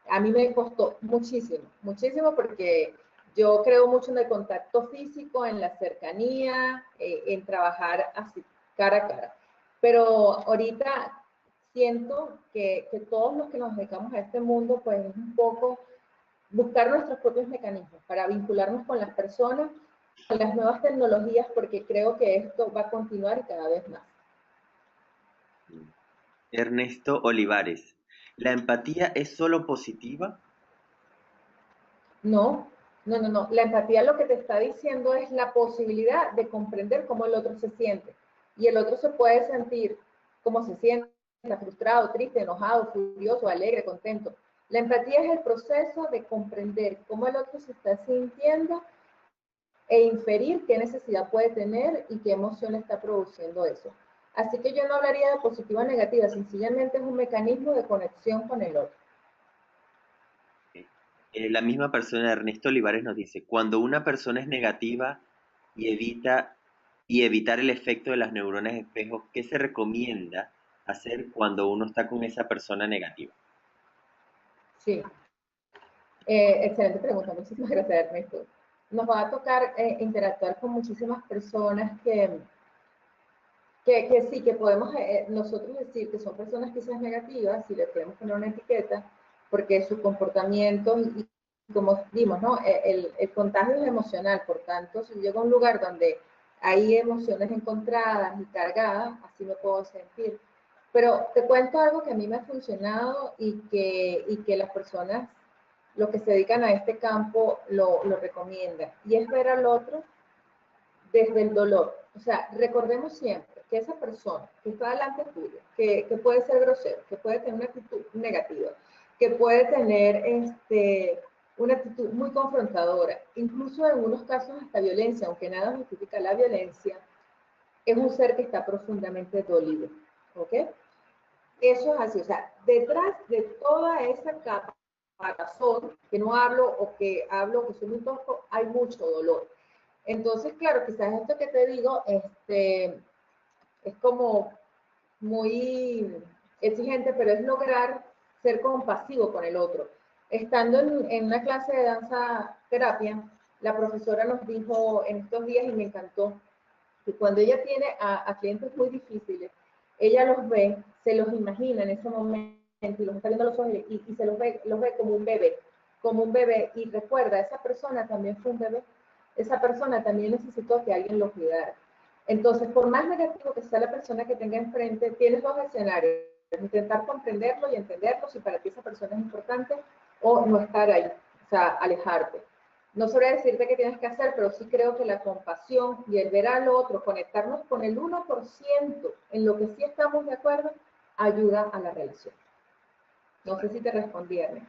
B: a mí me costó muchísimo, porque yo creo mucho en el contacto físico, en la cercanía, en trabajar así, cara a cara. Pero ahorita siento que todos los que nos dedicamos a este mundo, pues es un poco buscar nuestros propios mecanismos para vincularnos con las personas las nuevas tecnologías porque creo que esto va a continuar y cada vez más.
A: Ernesto Olivares, ¿la empatía es solo positiva?
B: No, no, no, no. La empatía lo que te está diciendo es la posibilidad de comprender cómo el otro se siente. Y el otro se puede sentir como se siente, frustrado, triste, enojado, furioso, alegre, contento. La empatía es el proceso de comprender cómo el otro se está sintiendo e inferir qué necesidad puede tener y qué emoción está produciendo eso. Así que yo no hablaría de positiva o negativa, sencillamente es un mecanismo de conexión con el otro.
A: La misma persona, Ernesto Olivares, nos dice, cuando una persona es negativa y evitar el efecto de las neuronas espejo, ¿qué se recomienda hacer cuando uno está con esa persona negativa?
B: Sí, excelente pregunta, muchísimas gracias Ernesto. Nos va a tocar interactuar con muchísimas personas que sí, que podemos nosotros decir que son personas quizás negativas, si le queremos poner una etiqueta, porque su comportamiento y como vimos, ¿no? El contagio es emocional, por tanto, si llego a un lugar donde hay emociones encontradas y cargadas, así me puedo sentir. Pero te cuento algo que a mí me ha funcionado y que las personas, los que se dedican a este campo, lo recomiendan, y es ver al otro desde el dolor. O sea, recordemos siempre que esa persona que está delante tuyo, que puede ser grosero, que puede tener una actitud negativa, que puede tener una actitud muy confrontadora, incluso en algunos casos hasta violencia, aunque nada justifica la violencia, es un ser que está profundamente dolido. ¿Ok? Eso es así. O sea, detrás de toda esa caparazón, que no hablo o que hablo, que soy muy tosco, hay mucho dolor. Entonces, claro, quizás esto que te digo, es como muy exigente, pero es lograr ser compasivo con el otro. Estando en una clase de danza terapia, la profesora nos dijo en estos días y me encantó, que cuando ella tiene a clientes muy difíciles, ella los ve, se los imagina en ese momento y los está viendo a los ojos y se los ve como un bebé y recuerda, esa persona también fue un bebé, esa persona también necesitó que alguien lo cuidara. Entonces, por más negativo que sea la persona que tenga enfrente, tienes dos escenarios, intentar comprenderlo y entenderlo si para ti esa persona es importante o no estar ahí, o sea, alejarte. No sabría decirte qué tienes que hacer, pero sí creo que la compasión y el ver al otro, conectarnos con el 1% en lo que sí estamos de acuerdo, ayuda a la relación. No sé si te respondí, Erne.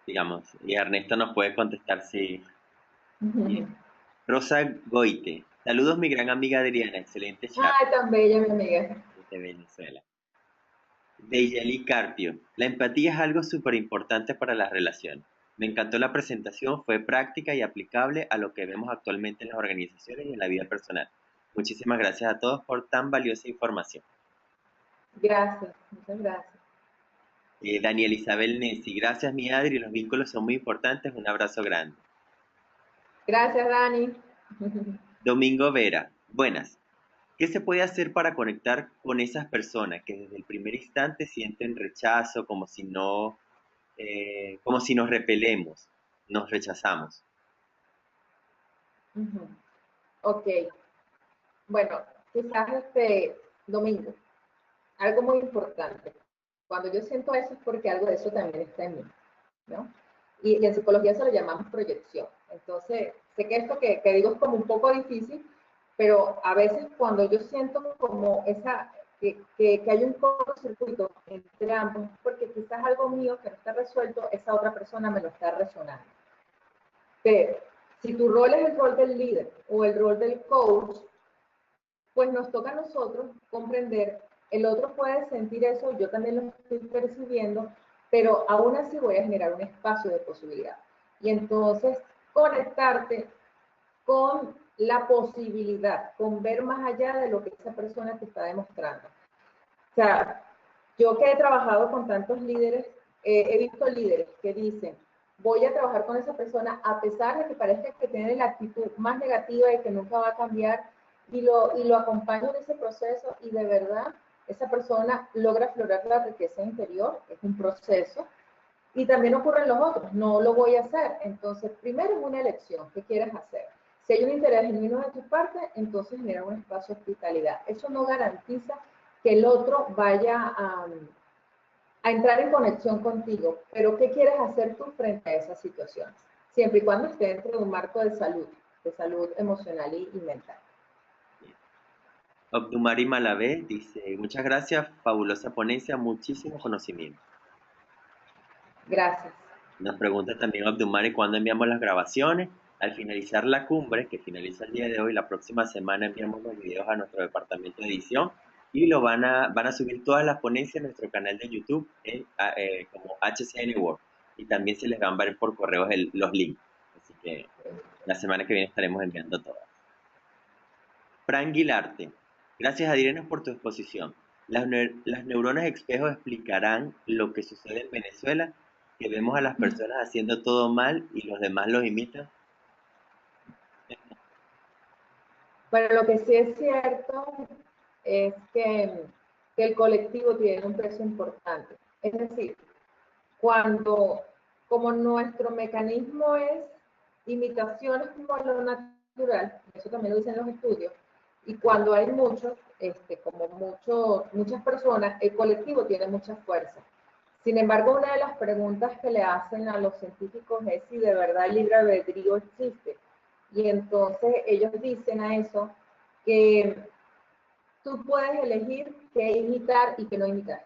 A: Digamos, y Ernesto nos puede contestar si...
B: Uh-huh.
A: Bien. Rosa Goite, saludos mi gran amiga Adriana, excelente charla
B: Ay, tan bella, mi amiga.
A: desde Venezuela. Deyeli Carpio, la empatía es algo súper importante para las relaciones. Me encantó la presentación, fue práctica y aplicable a lo que vemos actualmente en las organizaciones y en la vida personal. Muchísimas gracias a todos por tan valiosa información.
B: Gracias, muchas gracias.
A: Daniel Isabel Nessi, gracias mi Adri, los vínculos son muy importantes, un abrazo grande.
B: Gracias, Dani.
A: Domingo Vera, buenas. ¿Qué se puede hacer para conectar con esas personas que desde el primer instante sienten rechazo, como si nos repelemos, nos rechazamos?
B: Uh-huh. Ok, bueno, quizás domingo, algo muy importante. Cuando yo siento eso es porque algo de eso también está en mí, ¿no? Y en psicología se lo llamamos proyección. Entonces, sé que esto que digo es como un poco difícil, pero a veces cuando yo siento como que hay un cortocircuito entre ambos, porque quizás algo mío que no está resuelto, esa otra persona me lo está resonando. Pero si tu rol es el rol del líder o el rol del coach, pues nos toca a nosotros comprender, el otro puede sentir eso, yo también lo estoy percibiendo, pero aún así voy a generar un espacio de posibilidad. Y entonces conectarte con la posibilidad, con ver más allá de lo que esa persona te está demostrando. O sea, yo que he trabajado con tantos líderes, he visto líderes que dicen, voy a trabajar con esa persona a pesar de que parezca que tiene la actitud más negativa y que nunca va a cambiar, y lo acompaño en ese proceso y de verdad esa persona logra aflorar la riqueza interior, es un proceso, y también ocurren los otros, no lo voy a hacer. Entonces, primero es una elección, ¿qué quieres hacer? Si hay un interés genuino de tu parte, entonces genera un espacio de hospitalidad. Eso no garantiza que el otro vaya a entrar en conexión contigo, pero ¿qué quieres hacer tú frente a esas situaciones? Siempre y cuando esté dentro de un marco de salud emocional y mental.
A: Obdumari Malavé dice, muchas gracias, fabulosa ponencia, muchísimo conocimiento.
B: Gracias.
A: Nos pregunta también Obdumari cuándo enviamos las grabaciones. Al finalizar la cumbre, que finaliza el día de hoy, la próxima semana enviamos los videos a nuestro departamento de edición y lo van a subir todas las ponencias a nuestro canal de YouTube como HCN World. Y también se les van a ver por correo los links. Así que la semana que viene estaremos enviando todas. Fran Guilarte, gracias Adriana por tu exposición. Las neuronas espejo explicarán lo que sucede en Venezuela, que vemos a las personas haciendo todo mal y los demás los imitan.
B: Pero lo que sí es cierto es que el colectivo tiene un peso importante. Es decir, como nuestro mecanismo es imitación como lo natural, eso también lo dicen los estudios, y cuando hay muchas personas, el colectivo tiene mucha fuerza. Sin embargo, una de las preguntas que le hacen a los científicos es si de verdad el libre albedrío existe. Y entonces ellos dicen a eso que tú puedes elegir qué imitar y qué no imitar,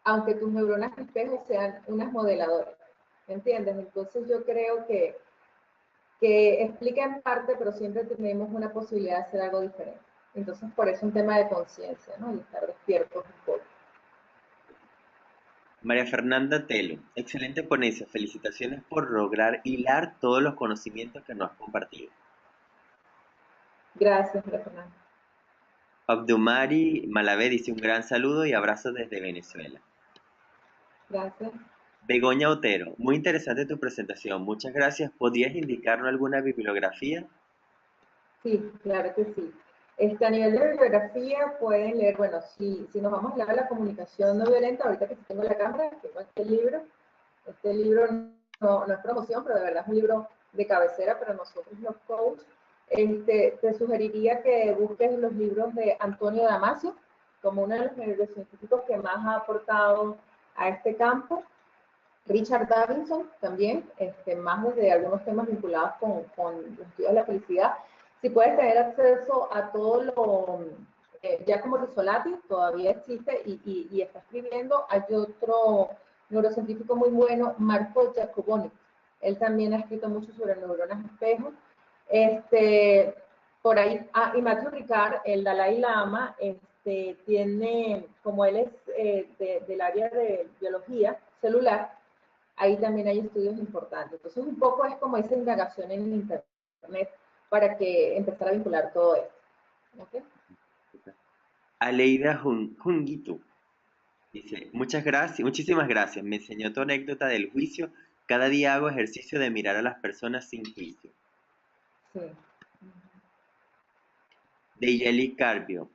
B: aunque tus neuronas espejo sean unas modeladoras, ¿entiendes? Entonces yo creo que explica en parte, pero siempre tenemos una posibilidad de hacer algo diferente. Entonces por eso es un tema de conciencia, ¿no? Y estar despiertos un poco.
A: María Fernanda Telo, excelente ponencia, felicitaciones por lograr hilar todos los conocimientos que nos has compartido.
B: Gracias, María Fernanda.
A: Abdumari Malavé dice un gran saludo y abrazo desde Venezuela.
B: Gracias.
A: Begoña Otero, muy interesante tu presentación, muchas gracias. ¿Podrías indicarnos alguna bibliografía?
B: Sí, claro que sí. A nivel de bibliografía pueden leer, bueno, si nos vamos a hablar de la comunicación no violenta, ahorita que tengo la cámara, tengo este libro no es promoción, pero de verdad es un libro de cabecera para nosotros los coaches. Te sugeriría que busques los libros de Antonio Damasio, como uno de los neurocientíficos que más ha aportado a este campo. Richard Davidson también, más desde algunos temas vinculados con los estudios de la felicidad. Si puedes tener acceso a todo lo, Giacomo Rizzolatti todavía existe y está escribiendo. Hay otro neurocientífico muy bueno, Marco Giacoboni. Él también ha escrito mucho sobre neuronas espejo. Por ahí, y Matthew Ricard, el Dalai Lama, tiene, como él es del área de biología celular, ahí también hay estudios importantes. Entonces, un poco es como esa indagación en Internet para que empezar a vincular todo esto. ¿Okay?
A: Aleida Junguito dice, muchísimas gracias. Me enseñó tu anécdota del juicio. Cada día hago ejercicio de mirar a las personas sin juicio.
B: Sí.
A: Deyeli Carbio.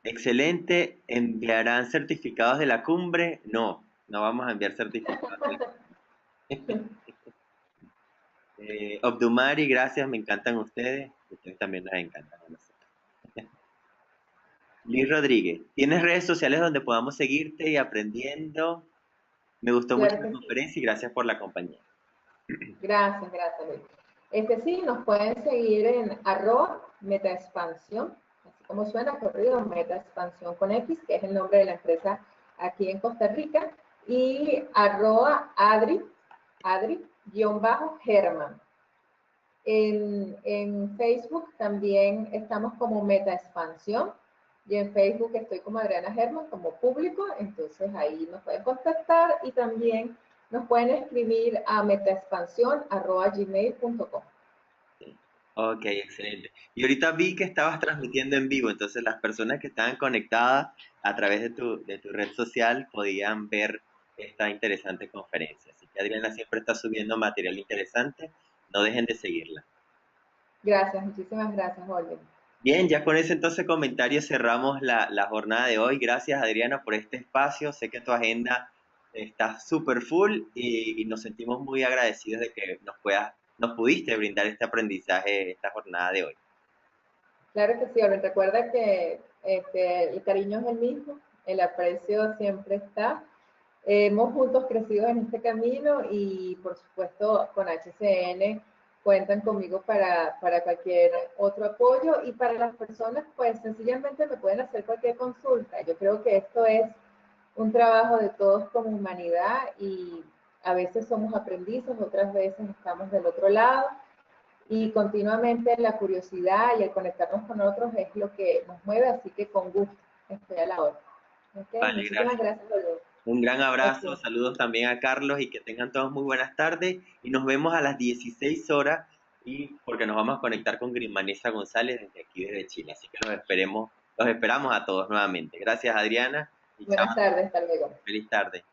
A: Excelente. ¿Enviarán certificados de la cumbre? No vamos a enviar certificados de la cumbre. Obdumari, gracias, me encantan ustedes. Ustedes también nos encantan a nosotros. Luis Rodríguez, ¿tienes redes sociales donde podamos seguirte y aprendiendo? Me gustó mucho la conferencia y gracias por la compañía.
B: Gracias, Luis. Sí, nos pueden seguir en @metaexpansión, así como suena, corrido, metaexpansión con X, que es el nombre de la empresa aquí en Costa Rica, y @Adri_Herman. En Facebook también estamos como Metaexpansión, y en Facebook estoy como Adriana Herman, como público, entonces ahí nos pueden contactar y también nos pueden escribir a metaexpansión@gmail.com.
A: Ok, excelente. Y ahorita vi que estabas transmitiendo en vivo, entonces las personas que estaban conectadas a través de tu red social podían ver esta interesante conferencia. Así que Adriana siempre está subiendo material interesante, no dejen de seguirla.
B: Gracias, muchísimas gracias, Olga.
A: Bien, ya con ese entonces comentario cerramos la jornada de hoy. Gracias Adriana por este espacio. Sé que tu agenda está súper full y nos sentimos muy agradecidos de que nos puedas nos pudiste brindar este aprendizaje esta jornada de hoy.
B: Claro que sí, Orben. Recuerda que el cariño es el mismo, el aprecio siempre está. Hemos juntos crecido en este camino y por supuesto con HCN cuentan conmigo para cualquier otro apoyo y para las personas pues sencillamente me pueden hacer cualquier consulta. Yo creo que esto es un trabajo de todos como humanidad y a veces somos aprendices, otras veces estamos del otro lado y continuamente la curiosidad y el conectarnos con otros es lo que nos mueve, así que con gusto estoy a la hora. Okay,
A: Vale,
B: muchísimas
A: gracias.
B: gracias, Olga.
A: Un gran abrazo,
B: Okay.
A: saludos también a Carlos y que tengan todos muy buenas tardes y nos vemos a las 16 horas y porque nos vamos a conectar con Grimanesa González desde aquí, desde Chile. Así que los esperamos a todos nuevamente. Gracias, Adriana, y chao,
B: Buenas tardes, hasta luego.
A: feliz tarde.